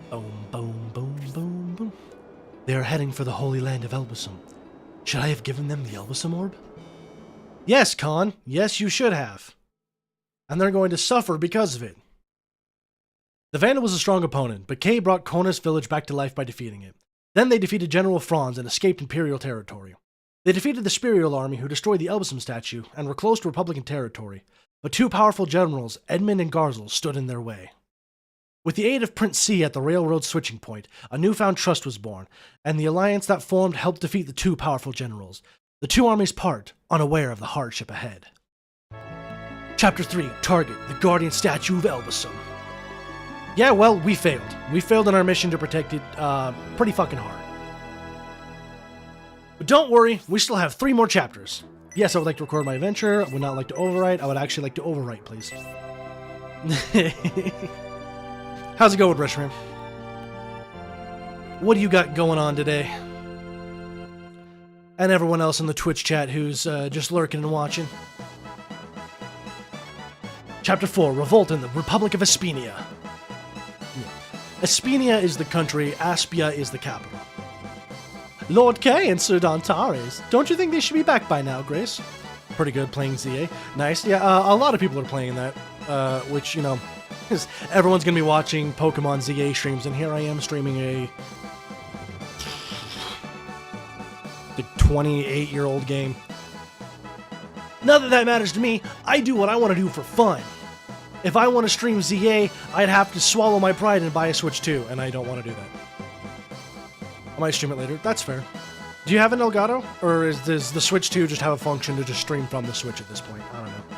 Boom, boom, boom, boom, boom. They are heading for the Holy Land of Elbesem. Should I have given them the Elbesem Orb? Yes, Khan. Yes, you should have. And they're going to suffer because of it. The Vandal was a strong opponent, but Kay brought Kona's village back to life by defeating it. Then they defeated General Franz and escaped Imperial territory. They defeated the Spirel army who destroyed the Elbesem statue and were close to Republican territory, but two powerful generals, Edmund and Garzel, stood in their way. With the aid of Prince C at the railroad switching point, a newfound trust was born, and the alliance that formed helped defeat the two powerful generals. The two armies part, unaware of the hardship ahead. Chapter 3, Target, the Guardian Statue of Elbesem. Yeah, well, we failed. We failed in our mission to protect it, pretty fucking hard. But don't worry, we still have 3 more chapters. Yes, I would like to record my adventure. I would not like to overwrite. I would actually like to overwrite, please. How's it going, Reshiram? What do you got going on today? And everyone else in the Twitch chat who's just lurking and watching. Chapter 4, Revolt in the Republic of Aspenia. Aspenia is the country, Aspia is the capital. Lord K and Sir Dantares. Don't you think they should be back by now, Grace? Pretty good playing ZA. Nice. Yeah, a lot of people are playing that, which, you know, everyone's going to be watching Pokemon ZA streams, and here I am streaming a 28-year-old game. Not that that matters to me, I do what I want to do for fun. If I want to stream ZA, I'd have to swallow my pride and buy a Switch 2, and I don't want to do that. I might stream it later. That's fair. Do you have an Elgato? Or does the Switch 2 just have a function to just stream from the Switch at this point? I don't know.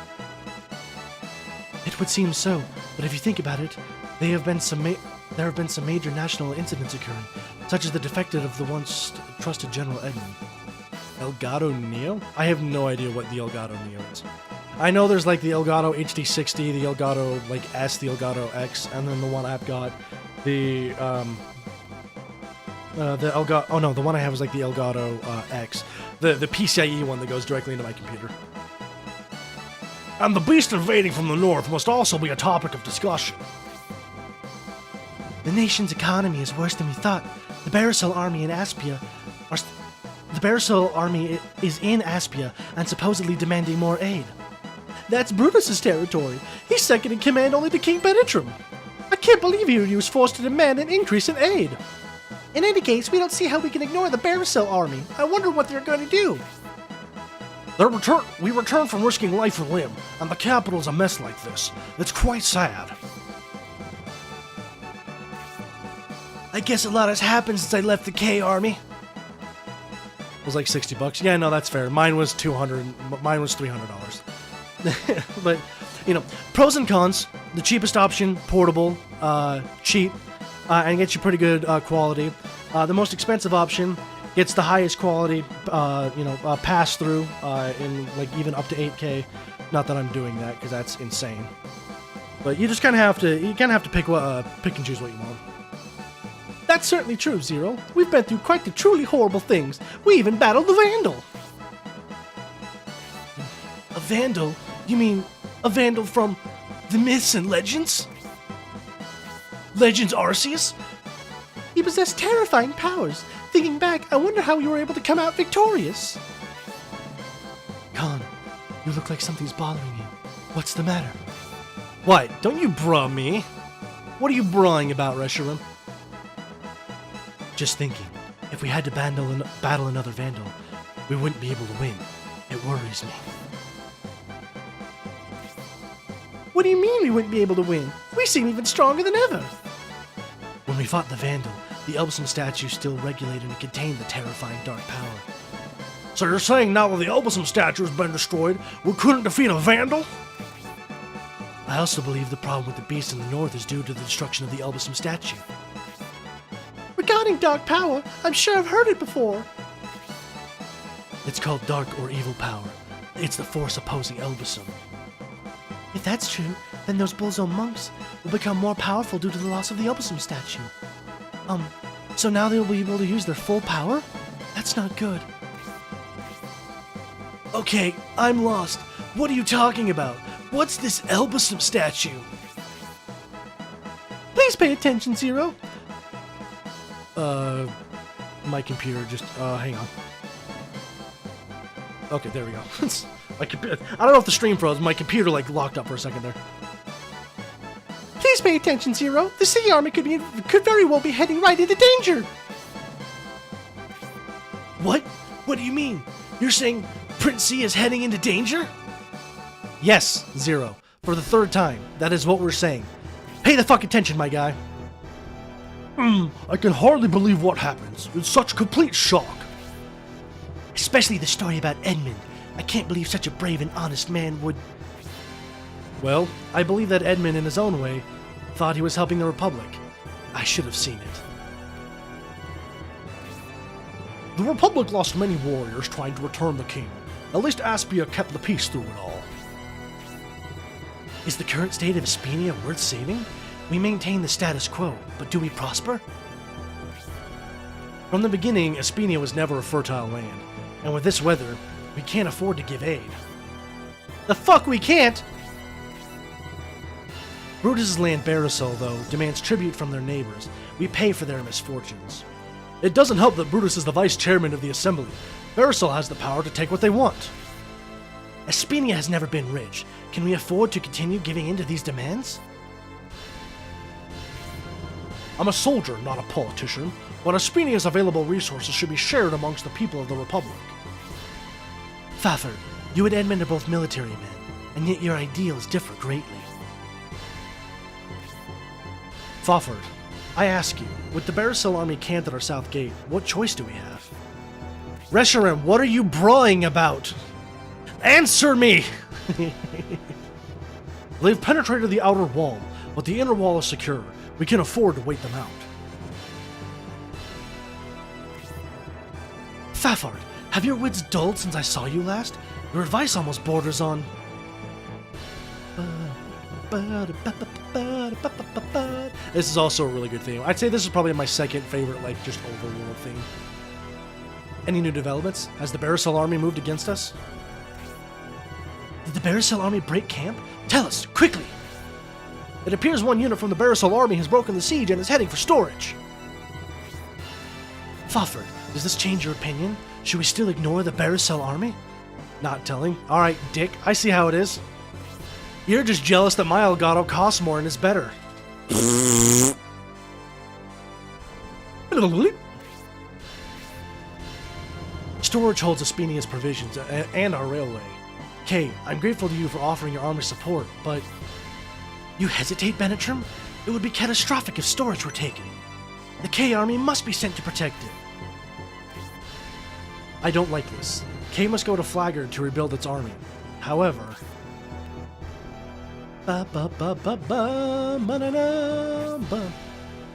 It would seem so, but if you think about it, there have been some major national incidents occurring, such as the defective of the once trusted General Edmund. Elgato Neo? I have no idea what the Elgato Neo is. I know there's like the Elgato HD60, the Elgato like S, the Elgato X, and then the one I've got, the The Elgato. Oh no, the one I have is like the Elgato X, the PCIe one that goes directly into my computer. And the beast invading from the north must also be a topic of discussion. The nation's economy is worse than we thought. The Baricel army in Aspia The Baricel army is in Aspia and supposedly demanding more aid. That's Brutus's territory. He's second in command only to King Benitram. I can't believe he was forced to demand an increase in aid. In any case, we don't see how we can ignore the Baricel army. I wonder what they're going to do. We return from risking life and limb, and the capital's a mess like this. It's quite sad. I guess a lot has happened since I left the K army. It was like $60. Yeah, no, that's fair. Mine was $200. Mine was $300. But, you know, pros and cons. The cheapest option, portable, cheap, and gets you pretty good quality. The most expensive option gets the highest quality, pass through in like even up to 8K. Not that I'm doing that because that's insane. But you just kind of have to pick and choose what you want. That's certainly true, Zero. We've been through quite the truly horrible things. We even battled the Vandal. A Vandal? You mean a Vandal from the myths and legends? Legends Arceus? He possessed terrifying powers. Thinking back, I wonder how you were able to come out victorious. Khan, you look like something's bothering you. What's the matter? What? Don't you bruh me? What are you bruhing about, Reshiram? Just thinking, if we had to battle another Vandal, we wouldn't be able to win. It worries me. What do you mean we wouldn't be able to win? We seem even stronger than ever. When we fought the Vandal, the Elbesem Statue still regulated and contained the terrifying dark power. So you're saying now that the Elbesem Statue has been destroyed, we couldn't defeat a Vandal? I also believe the problem with the beast in the north is due to the destruction of the Elbesem Statue. Regarding dark power, I'm sure I've heard it before. It's called dark or evil power. It's the force opposing Elbesem. If that's true, then those Bulzome monks will become more powerful due to the loss of the Elbesem Statue. So now they'll be able to use their full power? That's not good. Okay, I'm lost. What are you talking about? What's this Elbesem Statue? Please pay attention, Zero. My computer just, hang on. Okay, there we go. My computer, I don't know if the stream froze, my computer, like, locked up for a second there. Please pay attention, Zero. The Sea Army could very well be heading right into danger. What? What do you mean? You're saying Prince Sea is heading into danger? Yes, Zero. For the third time. That is what we're saying. Pay the fuck attention, my guy. I can hardly believe what happens. It's such complete shock. Especially the story about Edmund. I can't believe such a brave and honest man would... Well, I believe that Edmund, in his own way, thought he was helping the Republic. I should have seen it. The Republic lost many warriors trying to return the king. At least Aspia kept the peace through it all. Is the current state of Aspinia worth saving? We maintain the status quo, but do we prosper? From the beginning, Aspinia was never a fertile land, and with this weather, we can't afford to give aid. The fuck we can't? Brutus's land Baricel, though, demands tribute from their neighbors. We pay for their misfortunes. It doesn't help that Brutus is the vice chairman of the assembly. Baricel has the power to take what they want. Aspinia has never been rich. Can we afford to continue giving in to these demands? I'm a soldier, not a politician. What Aspinia's available resources should be shared amongst the people of the Republic. Fafard, you and Edmund are both military men, and yet your ideals differ greatly. Fafard, I ask you, with the Baricel army camped at our south gate, what choice do we have? Reshiram, what are you brawling about? Answer me! They've penetrated the outer wall, but the inner wall is secure. We can afford to wait them out. Fafard, have your wits dulled since I saw you last? Your advice almost borders on... This is also a really good theme. I'd say this is probably my second favorite, like, just overworld theme. Any new developments? Has the Barricel army moved against us? Did the Barricel army break camp? Tell us, quickly! It appears one unit from the Barricel army has broken the siege and is heading for storage. Fawford, does this change your opinion? Should we still ignore the Barricel army? Not telling. Alright, Dick, I see how it is. You're just jealous that my Elgato costs more and is better. Storage holds Aspenia's provisions and our railway. Kay, I'm grateful to you for offering your army support, but... You hesitate, Benetrim? It would be catastrophic if storage were taken. The K army must be sent to protect it. I don't like this. K must go to Flagger to rebuild its army. However...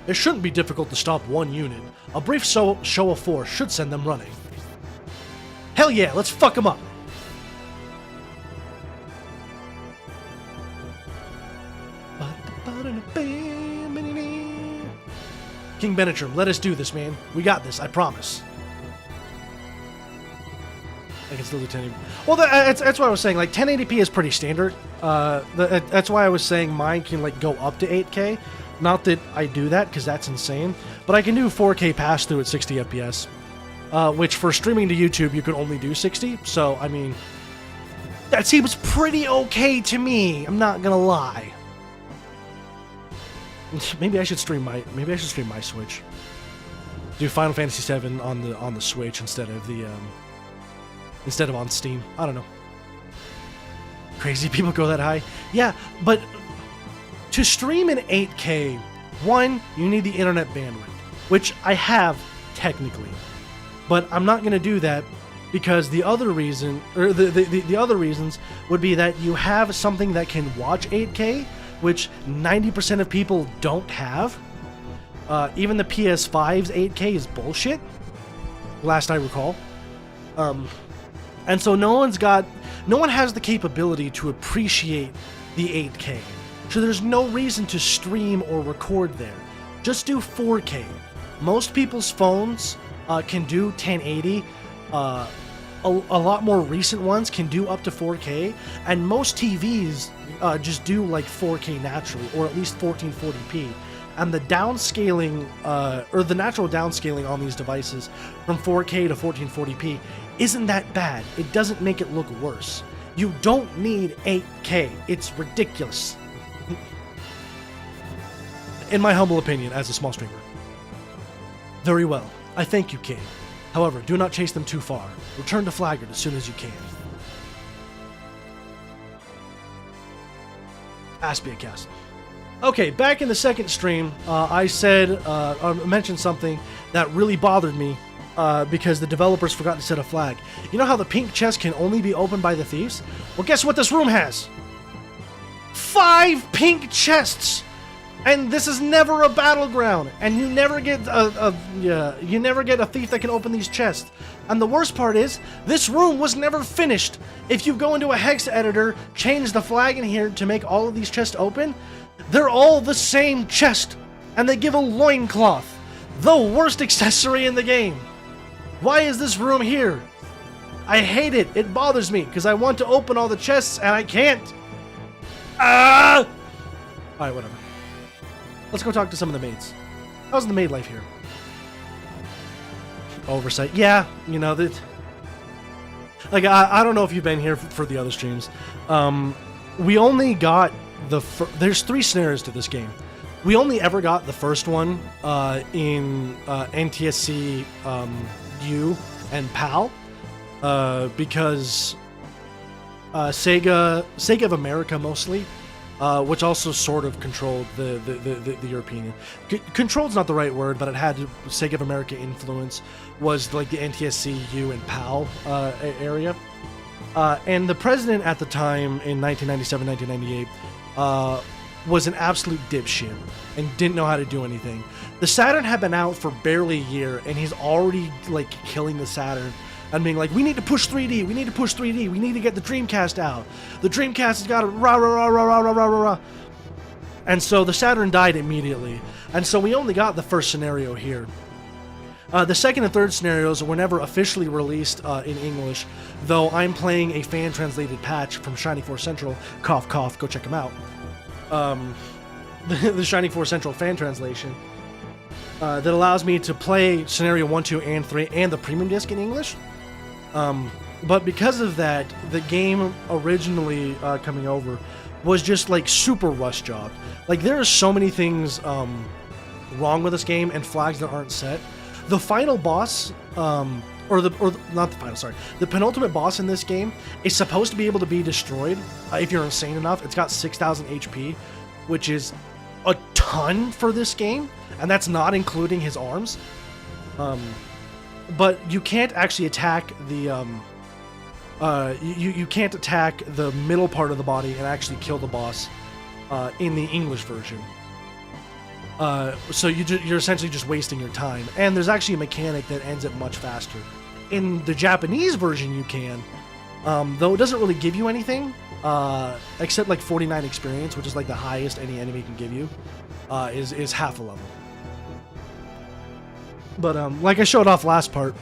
It shouldn't be difficult to stop one unit. A brief show of force should send them running. Hell yeah, let's fuck them up! King Benetrim, let us do this, man. We got this, I promise. I can still do 1080p. Well, that's why I was saying, like, 1080p is pretty standard. That's why I was saying mine can, like, go up to 8K. Not that I do that, because that's insane. But I can do 4K pass-through at 60 FPS. Which, for streaming to YouTube, you can only do 60. So, I mean, that seems pretty okay to me. I'm not gonna lie. Maybe I should stream my Switch. Do Final Fantasy VII on the Switch instead of on Steam. I don't know. Crazy people go that high. Yeah, but to stream in 8K, one, you need the internet bandwidth, which I have technically, but I'm not going to do that because the other reason, or the other reasons would be that you have something that can watch 8K, which 90% of people don't have. Even the PS5's 8K is bullshit, last I recall. And so no one has the capability to appreciate the 8K. So there's no reason to stream or record there. Just do 4K. Most people's phones can do 1080. A lot more recent ones can do up to 4K, and most TVs just do like 4K naturally, or at least 1440p. And the downscaling, or the natural downscaling on these devices from 4K to 1440p isn't that bad. It doesn't make it look worse. You don't need 8K. It's ridiculous. In my humble opinion, as a small streamer. Very well. I thank you, King. However, do not chase them too far. Return to Flaggard as soon as you can. Aspia Castle. Okay, back in the second stream, I mentioned something that really bothered me because the developers forgot to set a flag. You know how the pink chest can only be opened by the thieves? Well, guess what this room has? 5 pink chests! And this is never a battleground, and you never get a thief that can open these chests. And the worst part is, this room was never finished. If you go into a hex editor, change the flag in here to make all of these chests open, they're all the same chest, and they give a loincloth. The worst accessory in the game. Why is this room here? I hate it. It bothers me, because I want to open all the chests, and I can't. Alright, whatever. Let's go talk to some of the maids. How's the maid life here? Oversight. Yeah, you know, that. Like, I don't know if you've been here for the other streams. We only got there's 3 snares to this game. We only ever got the first one in NTSC U and PAL because Sega of America mostly, which also sort of controlled the European. Controlled's not the right word, but it had Sega of America influence, was like the NTSC U and PAL area. And the president at the time in 1997, 1998 was an absolute dipshit and didn't know how to do anything. The Saturn had been out for barely a year, and he's already like killing the Saturn and being like, we need to push 3D, we need to push 3D, we need to get the Dreamcast out. The Dreamcast has got to rah rah rah rah rah rah rah rah. And so the Saturn died immediately. And so we only got the first scenario here. The second and third scenarios were never officially released in English, though I'm playing a fan-translated patch from Shining Force Central. Cough, cough, go check them out. The Shining Force Central fan translation that allows me to play Scenario 1, 2, and 3 and the Premium Disc in English. But because of that, the game originally coming over was just like super rush job. Like there are so many things wrong with this game and flags that aren't set. The final boss, the penultimate boss in this game is supposed to be able to be destroyed if you're insane enough. It's got 6,000 HP, which is a ton for this game, and that's not including his arms. But you can't actually attack the you can't attack the middle part of the body and actually kill the boss in the English version. So you're essentially just wasting your time. And there's actually a mechanic that ends it much faster. In the Japanese version you can, though it doesn't really give you anything, except like 49 experience, which is like the highest any enemy can give you, is half a level. But like I showed off last part,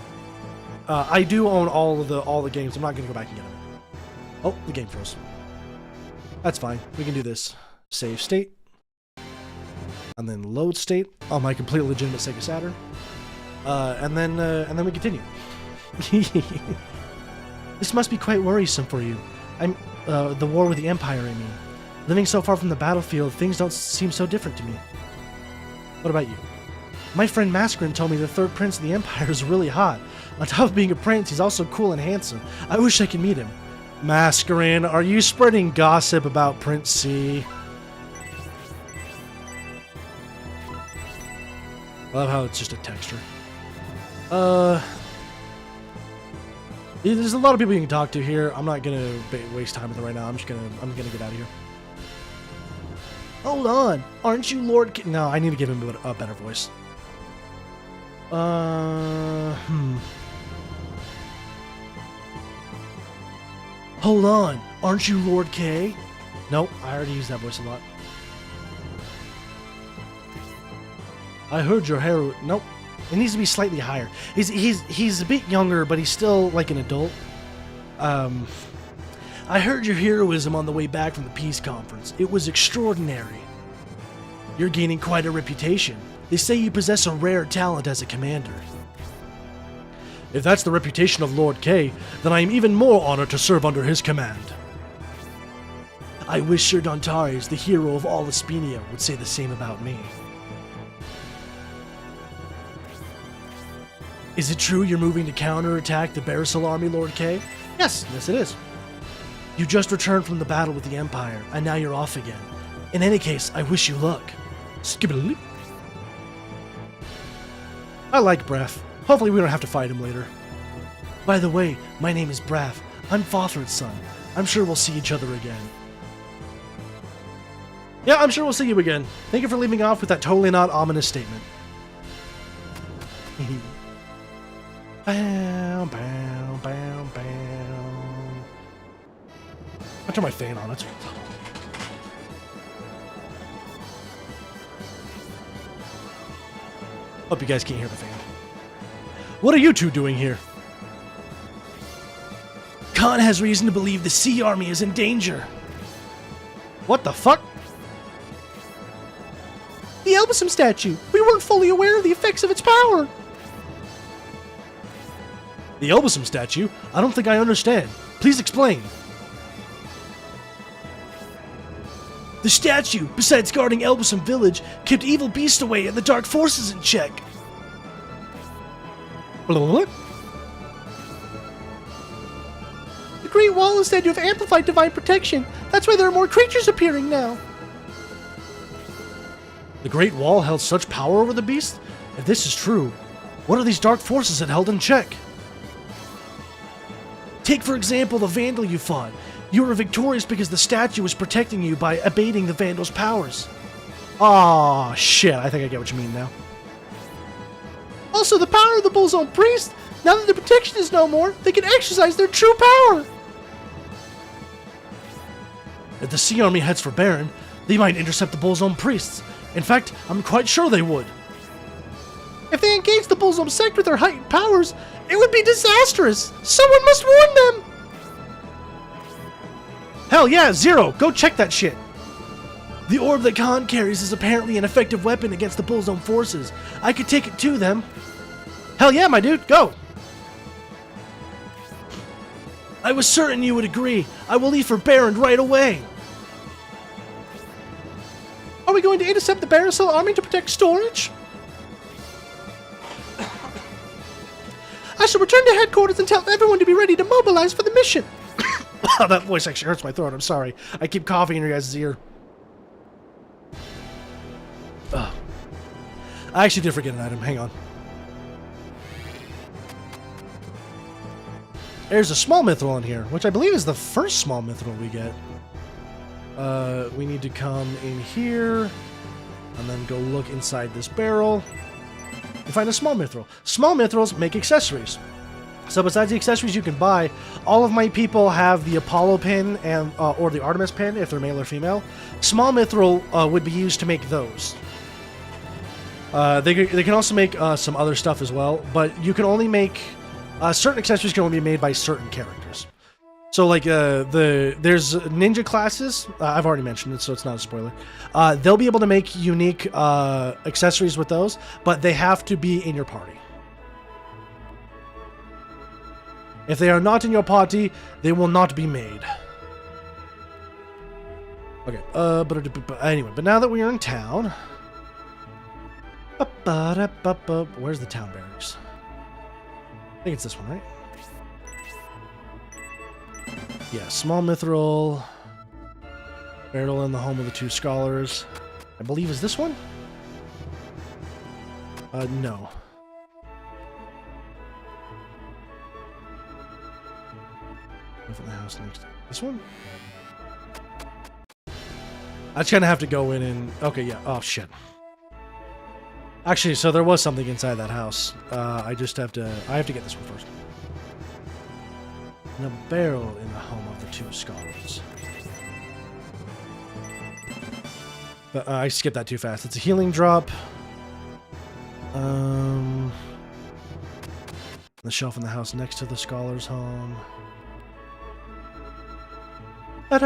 I do own all the games. I'm not going to go back and get them. Oh, the game froze. That's fine. We can do this. Save state. And then load state on my completely legitimate Sega Saturn. And then we continue. This must be quite worrisome for you. The war with the Empire, I mean. Living so far from the battlefield, things don't seem so different to me. What about you? My friend Mascarin told me the third prince of the Empire is really hot. On top of being a prince, he's also cool and handsome. I wish I could meet him. Mascarin, are you spreading gossip about Prince C? I love how it's just a texture. There's a lot of people you can talk to here. I'm not gonna waste time with it right now. I'm gonna get out of here. Hold on, aren't you Lord? No, I need to give him a better voice. Hold on, aren't you Lord K? Nope, I already used that voice a lot. I heard your hair. Nope. It needs to be slightly higher. He's a bit younger, but he's still like an adult. I heard your heroism on the way back from the peace conference. It was extraordinary. You're gaining quite a reputation. They say you possess a rare talent as a commander. If that's the reputation of Lord K, then I am even more honored to serve under his command. I wish Sir Dontares, the hero of all Espinia, would say the same about me. Is it true you're moving to counterattack the Barisal army, Lord K? Yes it is. You just returned from the battle with the Empire, and now you're off again. In any case, I wish you luck. Skibbly. I like Braff. Hopefully we don't have to fight him later. By the way, my name is Braff. I'm Fother's son. I'm sure we'll see each other again. Yeah, I'm sure we'll see you again. Thank you for leaving off with that totally not ominous statement. Bow, bow, bow, bow. I'll turn my fan on. It's hope you guys can't hear the fan. What are you two doing here? Khan has reason to believe the Sea Army is in danger. What the fuck? The Elbesem Statue. We weren't fully aware of the effects of its power. The Elbesem Statue? I don't think I understand. Please explain. The statue, besides guarding Elbesem Village, kept evil beasts away and the dark forces in check. What? The Great Wall is said to have amplified divine protection. That's why there are more creatures appearing now. The Great Wall held such power over the beast? If this is true, what are these dark forces that held in check? Take, for example, the Vandal you fought. You were victorious because the statue was protecting you by abating the Vandal's powers. Aw, shit, I think I get what you mean now. Also, the power of the Bulzome Priest. Now that the protection is no more, they can exercise their true power. If the Sea Army heads for Baron, They might intercept the Bulzome priests. In fact, I'm quite sure they would. If they engage the Bulzome Sect with their heightened powers, it would be disastrous! Someone must warn them! Hell yeah, Zero! Go check that shit! The orb that Khan carries is apparently an effective weapon against the Bulzome Forces. I could take it to them. Hell yeah, my dude, go! I was certain you would agree. I will leave for Barond right away. Are we going to intercept the Baracel army to protect storage? I shall return to headquarters and tell everyone to be ready to mobilize for the mission. That voice actually hurts my throat. I'm sorry. I keep coughing in your guys' ear. Ugh. I actually did forget an item. Hang on. There's a small mithril in here, which I believe is the first small mithril we get. We need to come in here and then go look inside this barrel and find a small mithril. Small mithrils make accessories. So besides the accessories you can buy, all of my people have the Apollo pin and or the Artemis pin if they're male or female. Small mithril would be used to make those. They can also make some other stuff as well, but you can only make certain accessories can only be made by certain characters. So like there's ninja classes. I've already mentioned it, so it's not a spoiler. They'll be able to make unique accessories with those, but they have to be in your party. If they are not in your party, they will not be made. Okay. But anyway, but now that we are in town, where's the town barracks? I think it's this one, right? Yeah, small mithril. Barrel in the home of the two scholars. I believe is this one? No. From the house next. This one? I just kind of have to go in and... Okay, yeah. Oh, shit. Actually, so there was something inside that house. I just have to... I have to get this one first. And a barrel in the home of the two scholars. But I skipped that too fast. It's a healing drop. The shelf in the house next to the scholar's home. I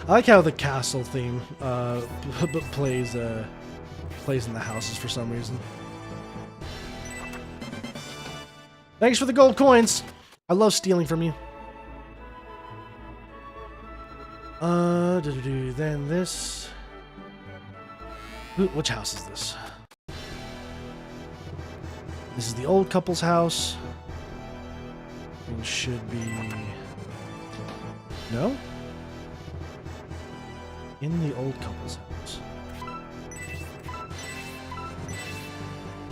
like how the castle theme plays in the houses for some reason. Thanks for the gold coins. I love stealing from you. Then this. Which house is this? This is the old couple's house. It should be... No? In the old couple's house.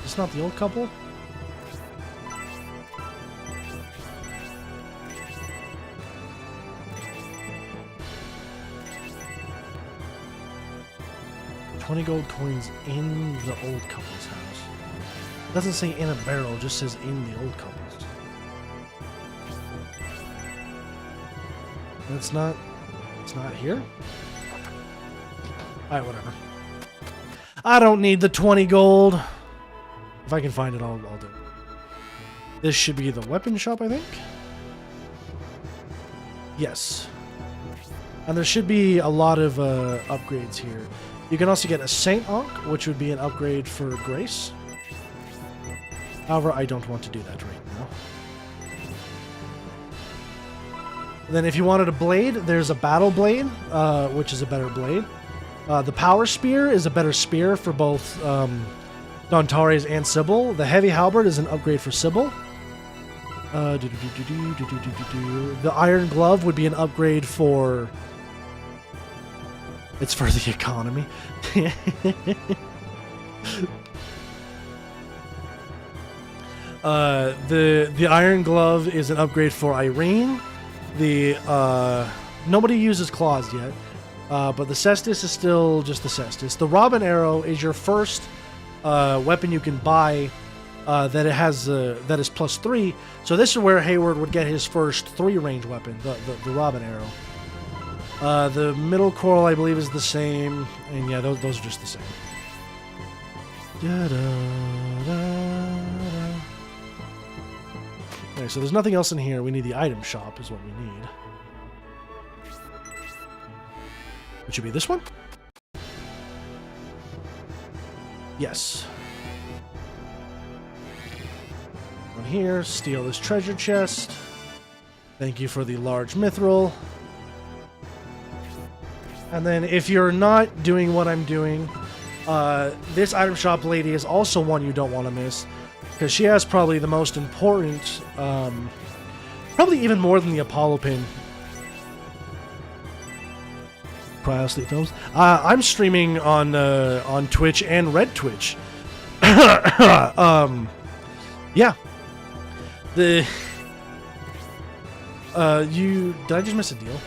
It's not the old couple? $20 gold coins in the old couple's house. It doesn't say in a barrel, it just says in the old couple's. It's not here? Alright, whatever. I don't need the 20 gold. If I can find it, I'll do it. This should be the weapon shop, I think? Yes. And there should be a lot of upgrades here. You can also get a Saint Ankh, which would be an upgrade for Grace. However, I don't want to do that right now. Then if you wanted a blade, there's a battle blade, which is a better blade. The power spear is a better spear for both Dontares and Sybil. The heavy halberd is an upgrade for Sybil. The iron glove would be an upgrade for... It's for the economy. The iron glove is an upgrade for Irene. Nobody uses claws yet, but the cestus is still just the cestus. The robin arrow is your first weapon you can buy that it has that is +3. So this is where Hayward would get his first 3 range weapon, the robin arrow. The middle coral, I believe, is the same. And yeah, those are just the same. Okay, so there's nothing else in here. We need the item shop is what we need. It should be this one? Yes. One here. Steal this treasure chest. Thank you for the large mithril. And then if you're not doing what I'm doing, this item shop lady is also one you don't want to miss. Because she has probably the most important, probably even more than the Apollo pin. Cryosleep Films. I'm streaming on Twitch and Red Twitch. Yeah. Did I just miss a deal?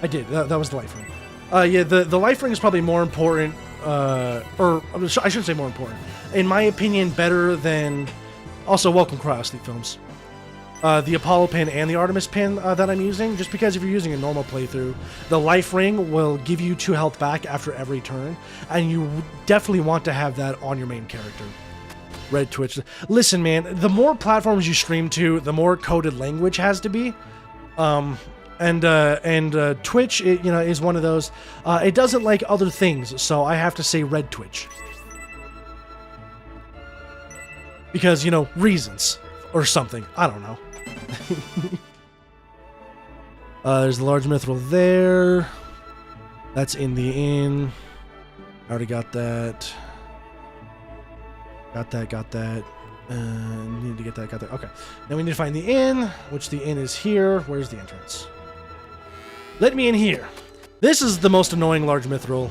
I did. That was the life ring. Yeah, the life ring is probably more important, or I shouldn't say more important. In my opinion, better than... Also, welcome Cryosleep Films. The Apollo pin and the Artemis pin that I'm using, just because if you're using a normal playthrough, the life ring will give you 2 health back after every turn, and you definitely want to have that on your main character. Red Twitch. Listen, man, the more platforms you stream to, the more coded language has to be. Twitch, is one of those. It doesn't like other things, so I have to say Red Twitch. Because, reasons. Or something. I don't know. There's the large mithril there. That's in the inn. I already got that. Got that. Need to get that, got that. Okay. Now we need to find the inn, which the inn is here. Where's the entrance? Let me in here. This is the most annoying large mithril.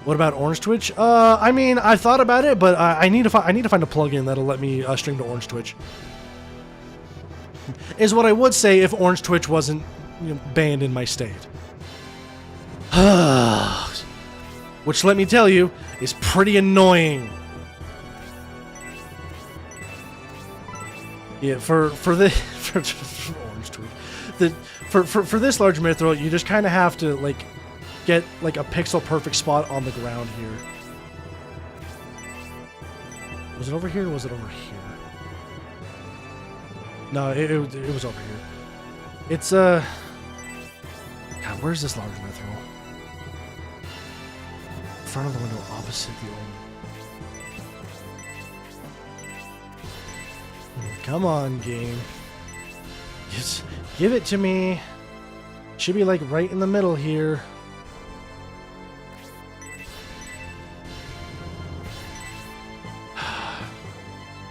What about Orange Twitch? I mean, I thought about it, but I need to find a plugin that'll let me stream to Orange Twitch. Is what I would say if Orange Twitch wasn't banned in my state. Which, let me tell you, is pretty annoying. Yeah, for Orange Twitch, for this large mithril, you just kind of have to get a pixel perfect spot on the ground here. Was it over here or was it over here? No, it was over here. It's God, where's this large mithril? In front of the window opposite the old. Come on, game. Just give it to me. Should be right in the middle here.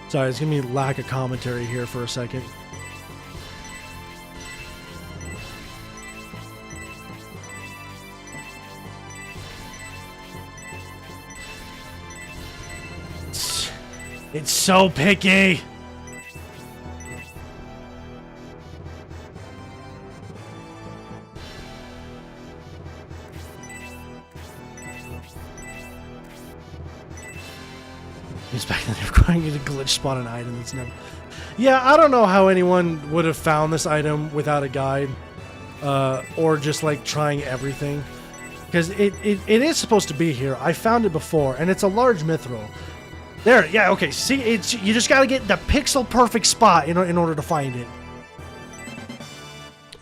Sorry, it's gonna be lack of commentary here for a second. It's so picky. Back then, requiring you to glitch spawn an item that's never. Yeah, I don't know how anyone would have found this item without a guide, or just trying everything, because it is supposed to be here. I found it before, and it's a large mithril. There, yeah, okay. See, you just got to get the pixel perfect spot in order to find it.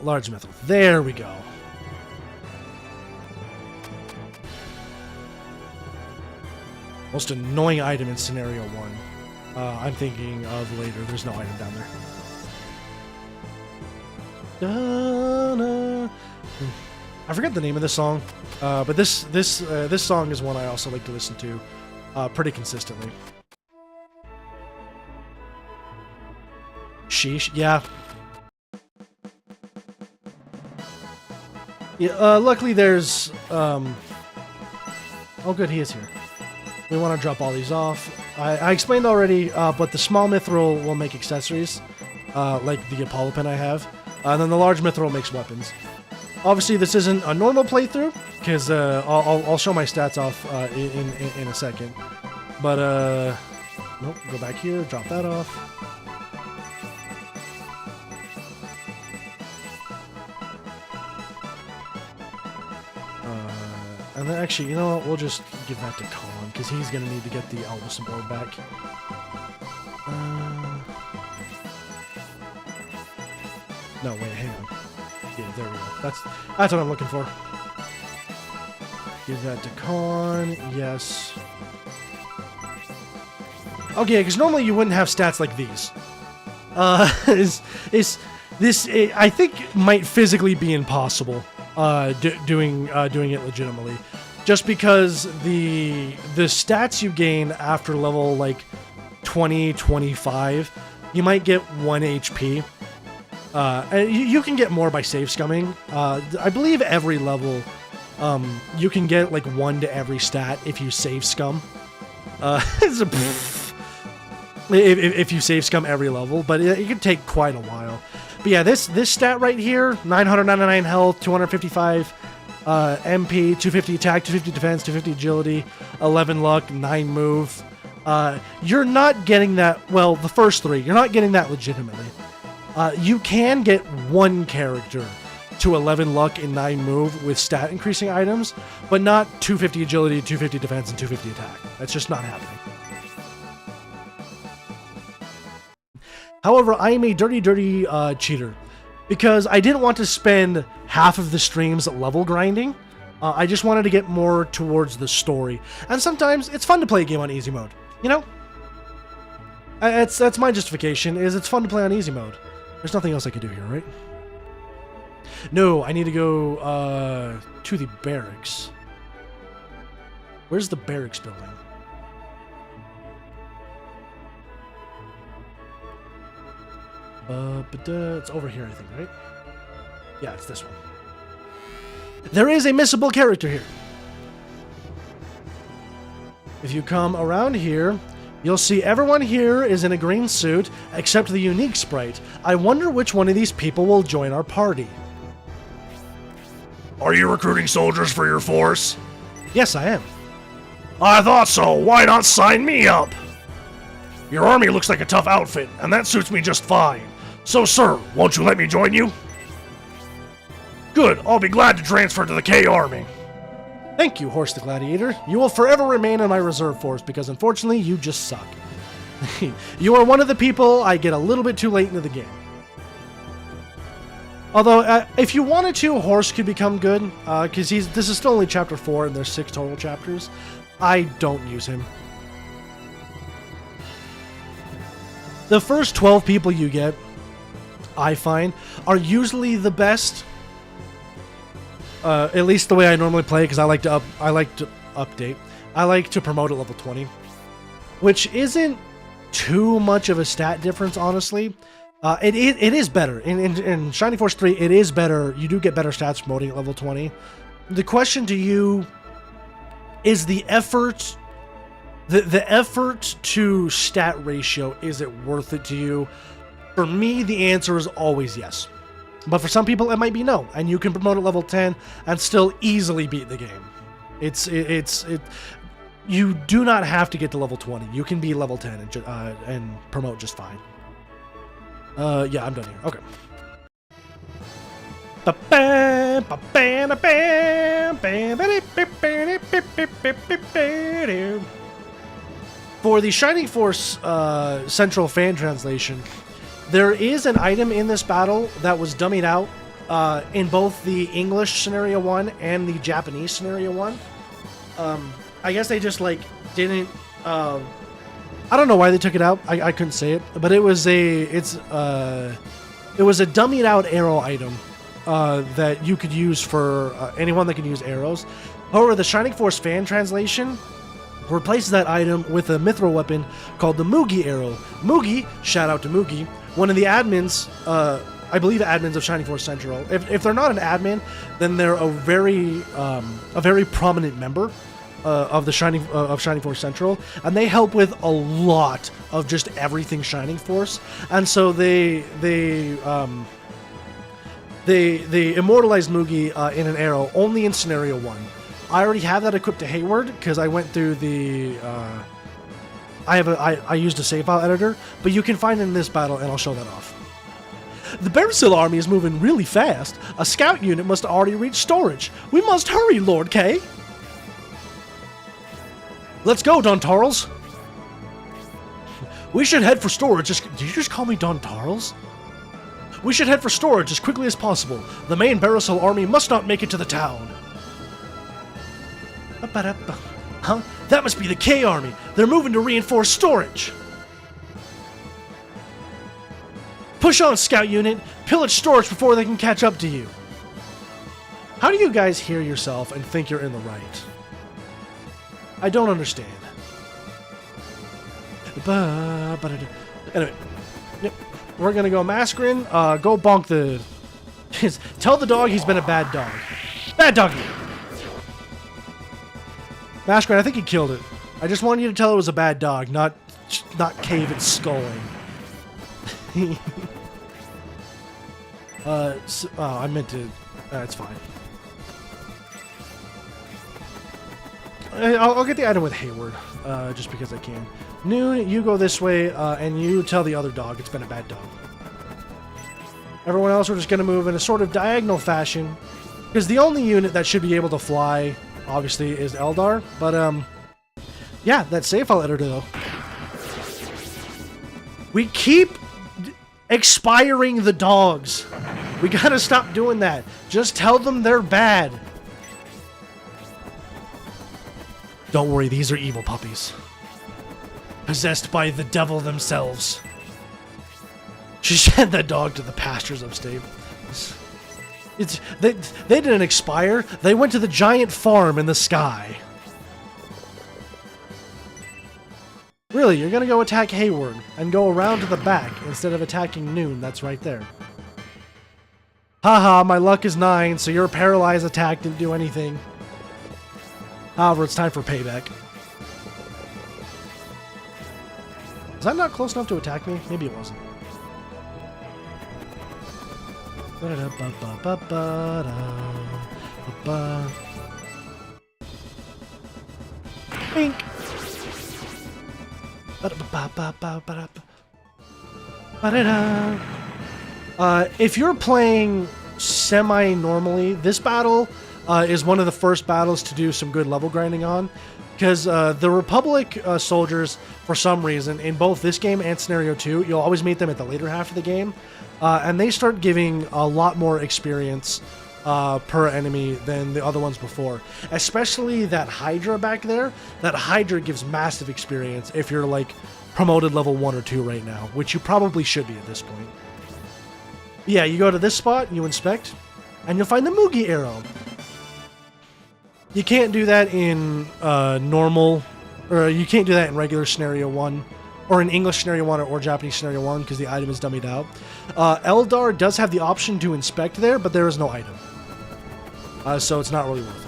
Large mithril. There we go. Most annoying item in scenario 1. I'm thinking of later. There's no item down there. I forget the name of this song, but this song is one I also like to listen to pretty consistently. Sheesh, yeah. Yeah. Luckily, there's. Oh, good, he is here. We want to drop all these off. I explained already, but the small mithril will make accessories, like the Apollo pin I have. And then the large mithril makes weapons. Obviously, this isn't a normal playthrough, because I'll show my stats off in a second. But, nope, go back here, drop that off. And then actually, you know what? We'll just give that to Colin, because he's going to need to get the Elbesem board back. No, wait, hang on. Yeah, there we go. That's what I'm looking for. Give that to Colin. Yes. Okay, because normally you wouldn't have stats like these. This I think might physically be impossible. Doing it legitimately, just because the stats you gain after level like 20, 25, you might get 1 HP. And you can get more by save scumming. I believe every level, you can get like 1 to every stat if you save scum. If you save scum every level, but it can take quite a while. But yeah, this stat right here, 999 health, 255 MP, 250 attack, 250 defense, 250 agility, 11 luck, 9 move. You're not getting that, well, the first 3, you're not getting that legitimately. You can get 1 character to 11 luck and 9 move with stat increasing items, but not 250 agility, 250 defense, and 250 attack. That's just not happening. However, I am a dirty cheater, because I didn't want to spend half of the streams level grinding. I just wanted to get more towards the story. And sometimes it's fun to play a game on easy mode, you know? That's my justification, is it's fun to play on easy mode. There's nothing else I could do here, right? No, I need to go to the barracks. Where's the barracks building? It's over here, I think, right? Yeah, it's this one. There is a missable character here. If you come around here, you'll see everyone here is in a green suit, except the unique sprite. I wonder which one of these people will join our party. Are you recruiting soldiers for your force? Yes, I am. I thought so. Why not sign me up? Your army looks like a tough outfit, and that suits me just fine. So, sir, won't you let me join you? Good, I'll be glad to transfer to the K Army. Thank you, Horse the Gladiator. You will forever remain in my reserve force, because unfortunately, you just suck. You are one of the people I get a little bit too late into the game. Although, if you wanted to, Horse could become good, because this is still only Chapter 4, and there's 6 total chapters. I don't use him. The first 12 people you get, I find, are usually the best. At least the way I normally play, because I like to update. I like to promote at level 20, which isn't too much of a stat difference, honestly. It is better in Shining Force 3. It is better. You do get better stats promoting at level 20. The question to you is the effort. The effort to stat ratio, is it worth it to you? For me, the answer is always yes. But for some people, it might be no, and you can promote at level 10 and still easily beat the game. You do not have to get to level 20. You can be level 10 and promote just fine. Yeah, I'm done here. Okay. For the Shining Force Central fan translation, there is an item in this battle that was dummied out in both the English Scenario 1 and the Japanese Scenario 1. I guess they just, like, didn't... I don't know why they took it out. I couldn't say it. But it was a dummied out arrow item that you could use for anyone that can use arrows. However, the Shining Force fan translation replaces that item with a mithril weapon called the Mugi arrow. Mugi, shout out to Mugi, one of the admins, I believe admins of Shining Force Central. If they're not an admin, then they're a very prominent member of Shining Force Central, and they help with a lot of just everything Shining Force. And so they immortalized Mugi in an arrow only in Scenario 1. I already have that equipped to Hayward because I went through the. I used a save file editor, but you can find it in this battle, and I'll show that off. The Barasil army is moving really fast. A scout unit must have already reached storage. We must hurry, Lord K. Let's go, Don Tarls. We should head for storage. Did you just call me Don Tarls? We should head for storage as quickly as possible. The main Barasil army must not make it to the town. Huh? That must be the K army. They're moving to reinforce storage. Push on, scout unit. Pillage storage before they can catch up to you. How do you guys hear yourself and think you're in the right? I don't understand. Anyway, yep. We're gonna go Mascarin. Go bonk the... Tell the dog he's been a bad dog. Bad doggy! Mascarin, I think he killed it. I just wanted you to tell it was a bad dog, not cave its sculling. I meant to... it's fine. I'll get the item with Hayward, just because I can. Noon, you go this way, and you tell the other dog it's been a bad dog. Everyone else, we're just going to move in a sort of diagonal fashion, because the only unit that should be able to fly, obviously, is Eldar. But, yeah, that save file editor, though. We keep expiring the dogs. We gotta stop doing that. Just tell them they're bad. Don't worry, these are evil puppies. Possessed by the devil themselves. She sent that dog to the pastures upstate. They didn't expire. They went to the giant farm in the sky. Really, you're gonna go attack Hayward and go around to the back instead of attacking Noon that's right there. Haha, my luck is 9, so your paralyzed attack didn't do anything. However, it's time for payback. Was that not close enough to attack me? Maybe it wasn't. Bink! If you're playing semi-normally, this battle is one of the first battles to do some good level grinding on, because the Republic soldiers, for some reason, in both this game and Scenario 2, you'll always meet them at the later half of the game, and they start giving a lot more experience per enemy than the other ones before. Especially that Hydra back there. That Hydra gives massive experience if you're like promoted level 1 or 2 right now, which you probably should be at this point. Yeah, you go to this spot, you inspect, and you'll find the Mugi arrow. You can't do that in normal, or you can't do that in regular Scenario 1, or in English Scenario 1 or Japanese Scenario 1 because the item is dummied out. Eldar does have the option to inspect there, but there is no item. So it's not really worth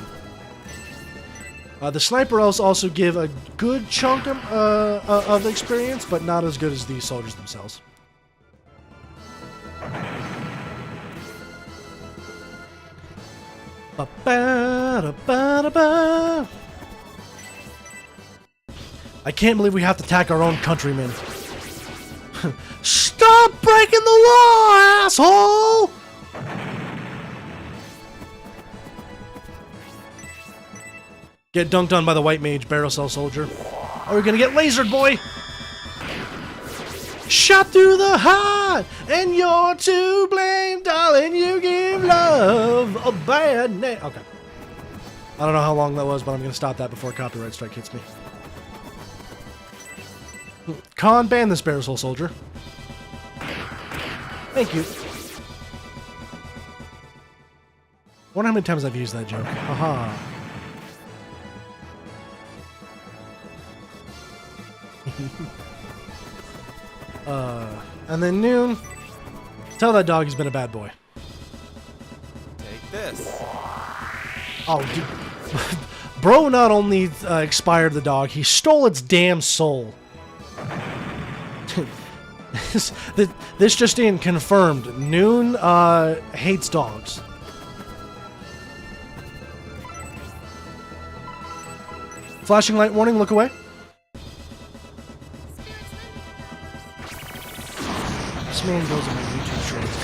it. The sniper elves also give a good chunk of experience, but not as good as the soldiers themselves. I can't believe we have to attack our own countrymen. Stop breaking the law, asshole! Get dunked on by the white mage, barrel cell soldier. Or we're gonna get lasered, boy! Shot through the heart, and you're to blame, darling. You give love a bad name. Okay. I don't know how long that was, but I'm gonna stop that before copyright strike hits me. Khan, ban this barrel cell soldier. Thank you. Wonder how many times I've used that joke. Haha. And then Noon, tell that dog he's been a bad boy. Take this. Oh, dude. Bro not only expired the dog, he stole its damn soul. This just in, confirmed. Noon hates dogs. Flashing light warning, look away. This man goes on my YouTube shorts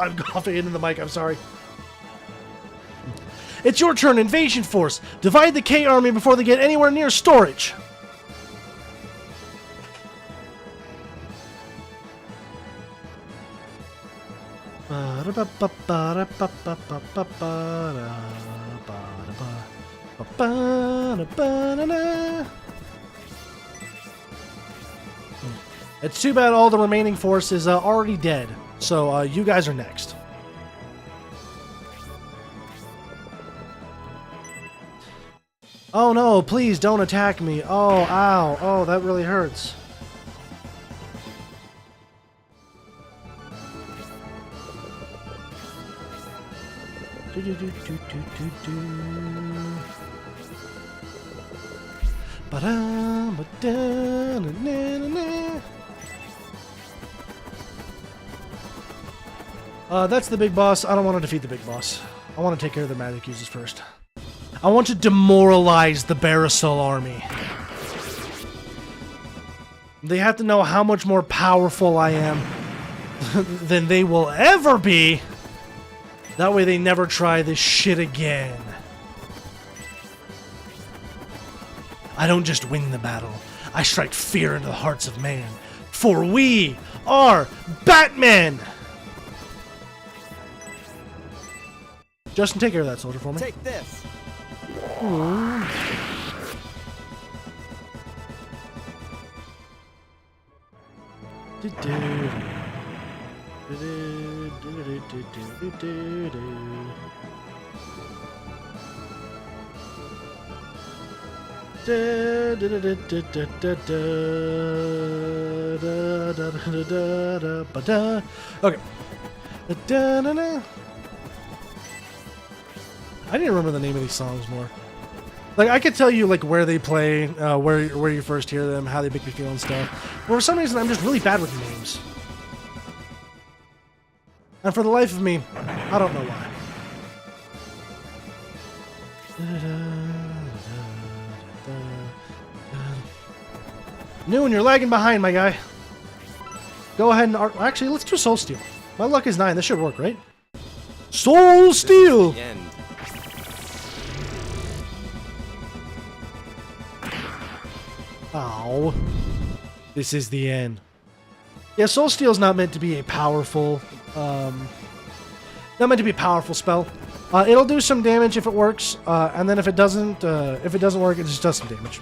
I'm coughing into the mic, I'm sorry. It's your turn, Invasion Force. Divide the K army before they get anywhere near storage. It's too bad all the remaining force is already dead. So you guys are next. Oh no, please don't attack me. Oh, ow. Oh, that really hurts. That's the big boss. I don't want to defeat the big boss. I want to take care of the magic users first. I want to demoralize the Barisol army. They have to know how much more powerful I am than they will ever be. That way they never try this shit again. I don't just win the battle. I strike fear into the hearts of man. For we are Batman! Justin, take care of that soldier for me. Take this. Okay. I didn't remember the name of these songs more. Like, I could tell you, like, where they play, where you first hear them, how they make me feel and stuff. But for some reason, I'm just really bad with names. And for the life of me, I don't know why. Noon, you're lagging behind, my guy. Go ahead and... Actually, let's do Soul Steel. My luck is 9. This should work, right? Soul Steel! The end. Ow. This is the end. Yeah, Soul Steel's not meant to be a powerful... not meant to be a powerful spell. It'll do some damage if it works, and then if it doesn't work, it just does some damage.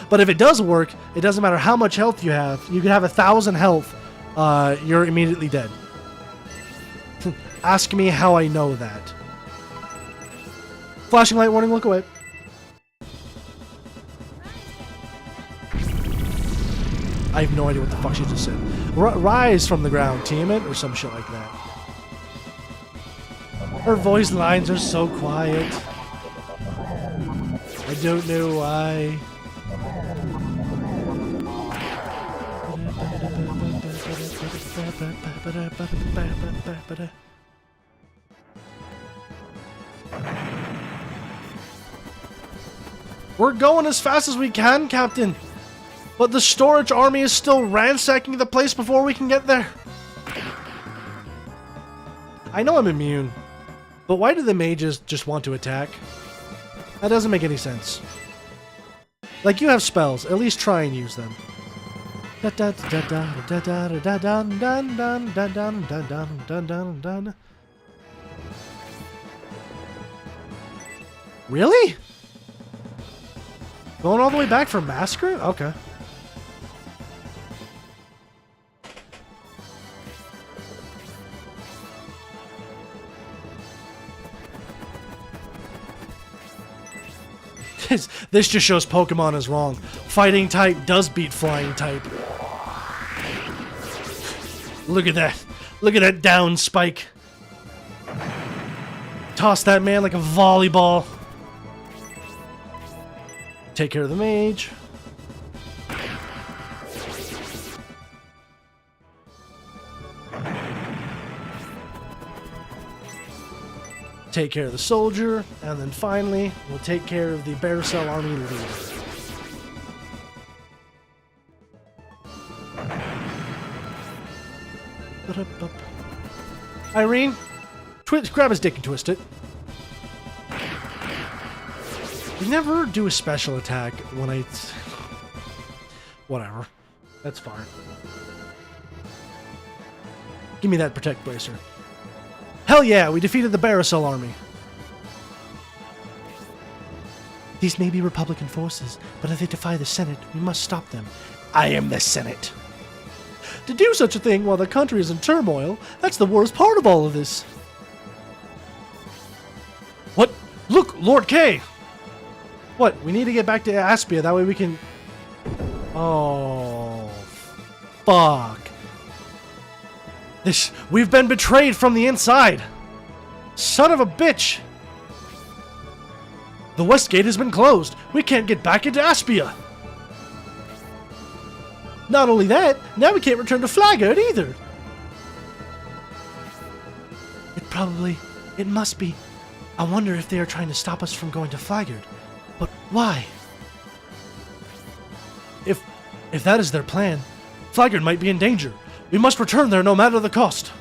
But if it does work, it doesn't matter how much health you have. You could have 1,000 health, you're immediately dead. Ask me how I know that. Flashing light warning, look away. I have no idea what the fuck she just said. Rise from the ground, team it, or some shit like that. Her voice lines are so quiet. I don't know why. We're going as fast as we can, Captain. But the storage army is still ransacking the place before we can get there. I know I'm immune, but why do the mages just want to attack? That doesn't make any sense. Like, you have spells, at least try and use them. Really? Going all the way back from Massacre? Okay. This just shows Pokemon is wrong. Fighting type does beat flying type. Look at that. Look at that down spike. Toss that man like a volleyball. Take care of the mage. take care of the soldier, and then finally, we'll take care of the Baracel army leader. Irene, grab his dick and twist it. You never do a special attack when I... Whatever. That's fine. Give me that protect bracer. Hell yeah, we defeated the Baracel army. These may be Republican forces, but if they defy the Senate, we must stop them. I am the Senate. To do such a thing while the country is in turmoil, that's the worst part of all of this. What? Look, Lord K! What? We need to get back to Aspia, that way we can... Oh... Fuck. We've been betrayed from the inside! Son of a bitch! The west gate has been closed. We can't get back into Aspia. Not only that, now we can't return to Flagard either. It must be. I wonder if they are trying to stop us from going to Flagard. But why? If that is their plan, Flagard might be in danger. We must return there no matter the cost.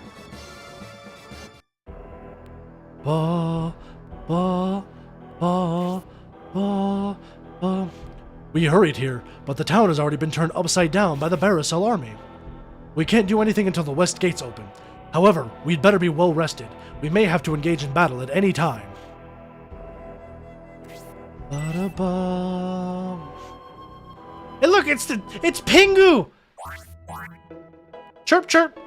We hurried here, but the town has already been turned upside down by the Baracel army. We can't do anything until the west gates open. However, we'd better be well rested. We may have to engage in battle at any time. Hey look, it's Pingu! Chirp chirp!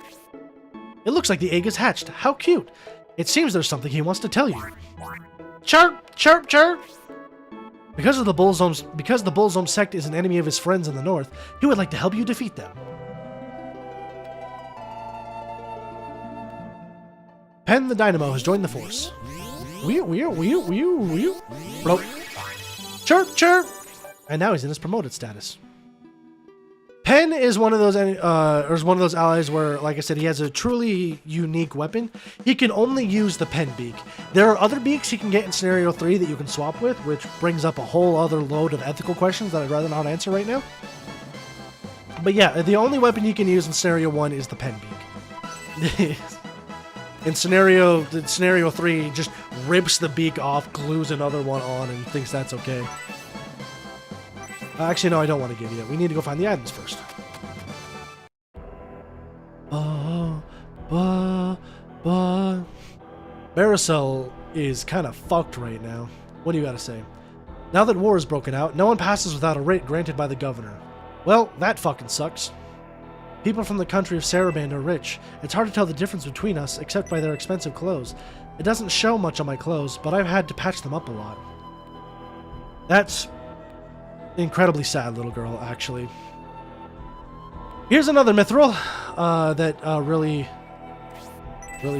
It looks like the egg is hatched. How cute! It seems there's something he wants to tell you. Chirp chirp chirp! Because the Bulzome Sect is an enemy of his friends in the north, he would like to help you defeat them. Pen the Dynamo has joined the force. Bloop. Chirp chirp! And now he's in his promoted status. Pen is one of those allies where, like I said, he has a truly unique weapon. He can only use the Pen beak. There are other beaks he can get in Scenario 3 that you can swap with, which brings up a whole other load of ethical questions that I'd rather not answer right now. But yeah, the only weapon you can use in Scenario 1 is the Pen beak. In Scenario 3, he just rips the beak off, glues another one on, and thinks that's okay. Actually, no, I don't want to give you it. We need to go find the items first. Baracel is kind of fucked right now. What do you gotta say? Now that war is broken out, no one passes without a writ granted by the governor. Well, that fucking sucks. People from the country of Saraband are rich. It's hard to tell the difference between us, except by their expensive clothes. It doesn't show much on my clothes, but I've had to patch them up a lot. That's incredibly sad, little girl, actually. Here's another mithril that really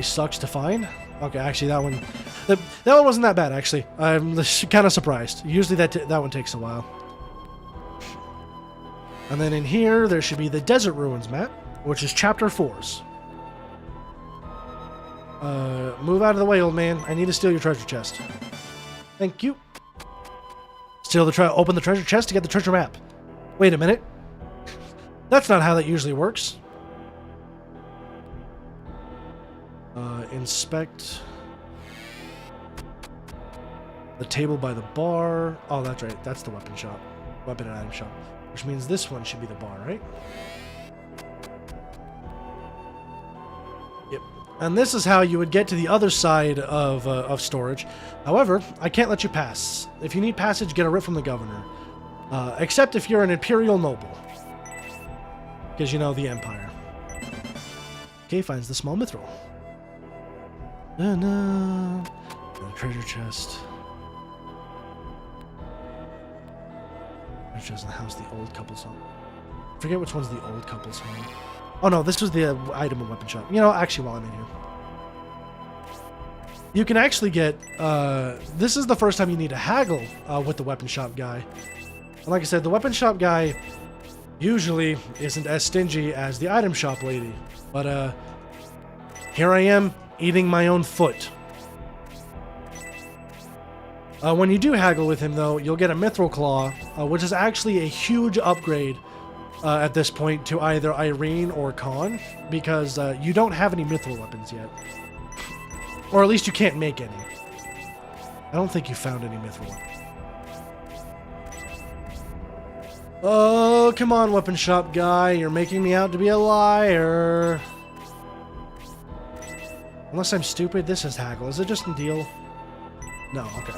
sucks to find. Okay, actually, that one wasn't that bad, actually. I'm kind of surprised. Usually that one takes a while. And then in here, there should be the Desert Ruins map, which is Chapter 4's. Move out of the way, old man. I need to steal your treasure chest. Thank you. Open the treasure chest to get the treasure map. Wait a minute. That's not how that usually works. Inspect the table by the bar. Oh, that's right. That's the weapon shop. Weapon and item shop. Which means this one should be the bar, right? Yep. And this is how you would get to the other side of storage. However, I can't let you pass. If you need passage, get a writ from the governor. Except if you're an imperial noble. Because you know, the empire. Okay, finds the small mithril. No. Treasure chest. Treasure chest in the house, the old couple's home. Forget which one's the old couple's home. Oh no, this was the item and weapon shop. You know, actually, while I'm in here. You can actually get, this is the first time you need to haggle with the weapon shop guy. And like I said, the weapon shop guy usually isn't as stingy as the item shop lady. But here I am, eating my own foot. When you do haggle with him, though, you'll get a Mithril Claw, which is actually a huge upgrade at this point to either Irene or Khan, because you don't have any Mithril weapons yet. Or at least you can't make any. I don't think you found any Mithril weapons. Oh, come on, weapon shop guy. You're making me out to be a liar. Unless I'm stupid, this is haggle. Is it just a deal? No, okay.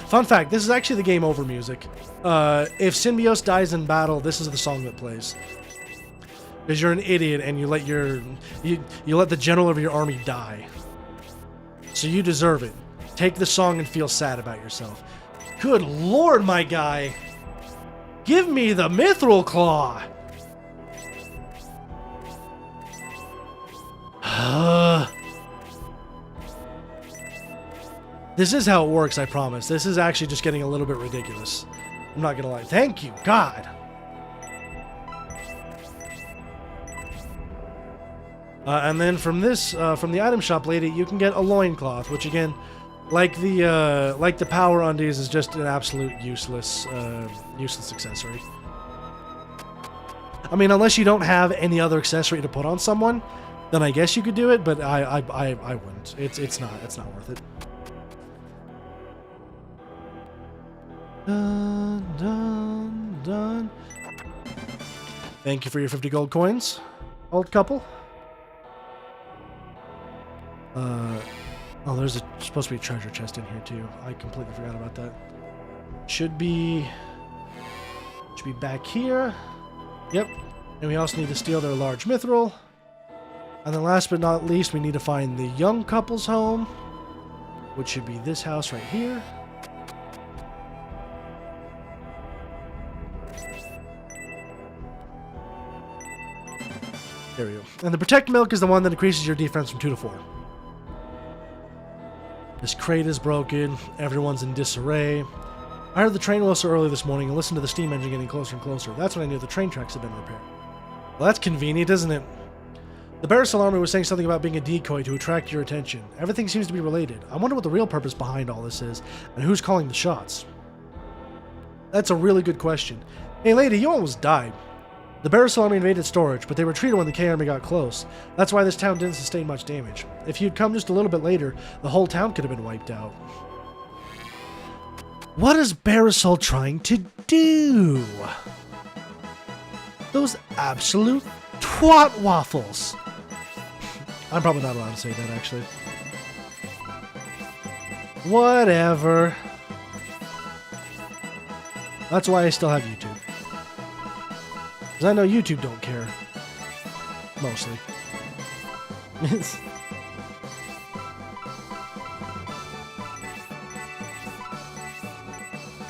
Fun fact, this is actually the game over music. If Symbios dies in battle, this is the song that plays. Because you're an idiot and you let you let the general of your army die. So you deserve it. Take the song and feel sad about yourself. Good lord, my guy! Give me the Mithril Claw! This is how it works, I promise. This is actually just getting a little bit ridiculous. I'm not gonna lie. Thank you, God! And then from this, from the item shop lady, you can get a loincloth, which again, like the power undies, is just an absolute useless accessory. I mean, unless you don't have any other accessory to put on someone, then I guess you could do it, but I wouldn't. It's not worth it. Done. Thank you for your 50 gold coins, old couple. Oh, there's supposed to be a treasure chest in here too. I completely forgot about that. Should be back here. Yep. And we also need to steal their large mithril. And then last but not least, we need to find the young couple's home, which should be this house right here. There we go. And the protect milk is the one that increases your defense from 2 to 4. This crate is broken. Everyone's in disarray. I heard the train whistle early this morning and listened to the steam engine getting closer and closer. That's when I knew the train tracks had been repaired. Well, that's convenient, isn't it? The Barrisal army was saying something about being a decoy to attract your attention. Everything seems to be related. I wonder what the real purpose behind all this is, and who's calling the shots. That's a really good question. Hey lady, you almost died. The Barrisal army invaded storage, but they retreated when the K army got close. That's why this town didn't sustain much damage. If you'd come just a little bit later, the whole town could have been wiped out. What is Barrisal trying to do? Those absolute twat waffles. I'm probably not allowed to say that, actually. Whatever. That's why I still have YouTube. Because I know YouTube don't care. Mostly.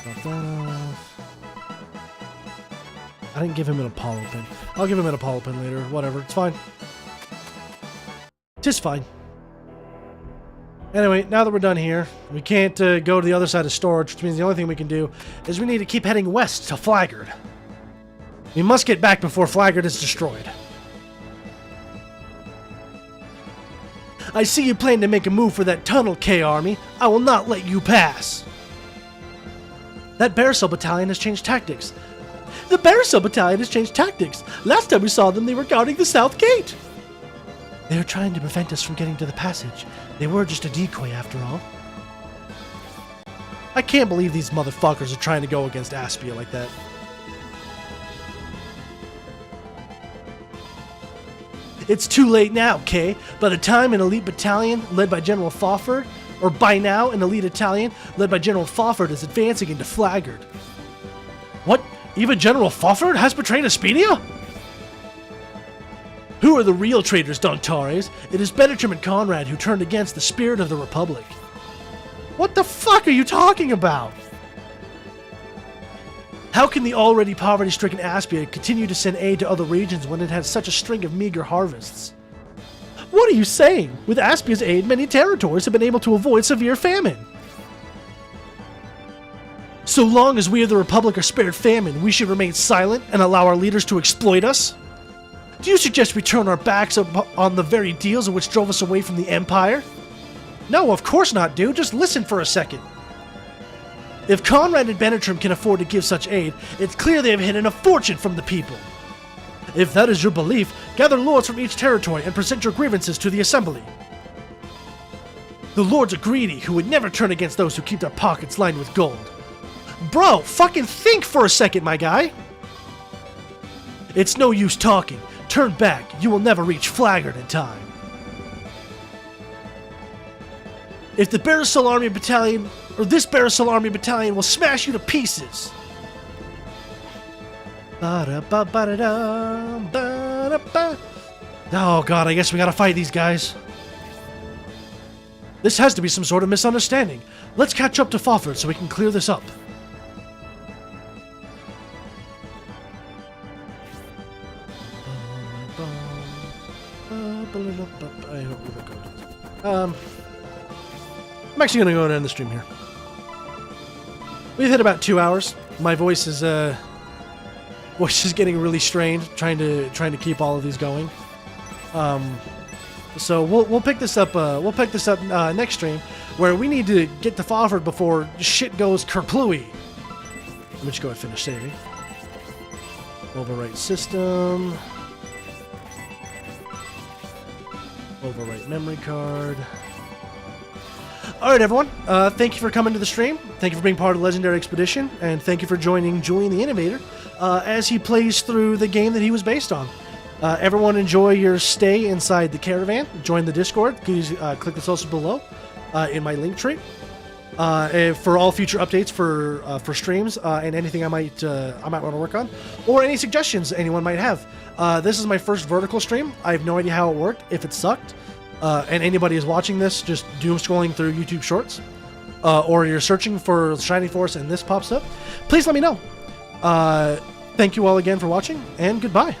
Drop that off. I didn't give him an Apollo pin. I'll give him an Apollo pin later. Whatever. It's fine. Just fine. Anyway, now that we're done here, we can't go to the other side of storage, which means the only thing we can do is we need to keep heading west to Flaggard. We must get back before Flaggard is destroyed. I see you plan to make a move for that tunnel, K-Army. I will not let you pass. That Barrisal battalion has changed tactics. The Barrisal battalion has changed tactics. Last time we saw them, they were guarding the south gate. They are trying to prevent us from getting to the passage. They were just a decoy after all. I can't believe these motherfuckers are trying to go against Aspia like that. It's too late now, Kay. By the time an elite battalion led by General Fawford, or by now an elite battalion led by General Fawford is advancing into Flaggard. What? Even General Fawford has betrayed Aspedia? Who are the real traitors, Dontares? It is Benetrim and Conrad who turned against the spirit of the Republic. What the fuck are you talking about? How can the already poverty-stricken Aspia continue to send aid to other regions when it has such a string of meager harvests? What are you saying? With Aspia's aid, many territories have been able to avoid severe famine. So long as we of the Republic are spared famine, we should remain silent and allow our leaders to exploit us? Do you suggest we turn our backs on the very deals which drove us away from the Empire? No, of course not, dude. Just listen for a second. If Conrad and Benetrim can afford to give such aid, it's clear they have hidden a fortune from the people. If that is your belief, gather lords from each territory and present your grievances to the assembly. The lords are greedy, who would never turn against those who keep their pockets lined with gold. Bro, fucking think for a second, my guy. It's no use talking. Turn back. You will never reach Flaggard in time. If the Barisol Army Battalion, or this Barisol Army Battalion will smash you to pieces. Oh god, I guess we gotta fight these guys. This has to be some sort of misunderstanding. Let's catch up to Fawford so we can clear this up. I'm actually gonna go and end the stream here. We've hit about 2 hours. My voice is getting really strained trying to keep all of these going. So we'll pick this up. We'll pick this up next stream, where we need to get to Fawford before shit goes kerplooey. Let me just go ahead and finish saving. Overwrite system. Overwrite memory card. Alright, everyone. Thank you for coming to the stream. Thank you for being part of the Legendary Expedition. And thank you for joining Julian the Innovator as he plays through the game that he was based on. Everyone enjoy your stay inside the caravan. Join the Discord. Please click the social below in my link tree. For all future updates for streams and anything I might want to work on, or any suggestions anyone might have. This is my first vertical stream. I have no idea how it worked, if it sucked, and anybody is watching this just doom scrolling through YouTube Shorts, or you're searching for Shining Force and this pops up. Please let me know. Thank you all again for watching, and goodbye.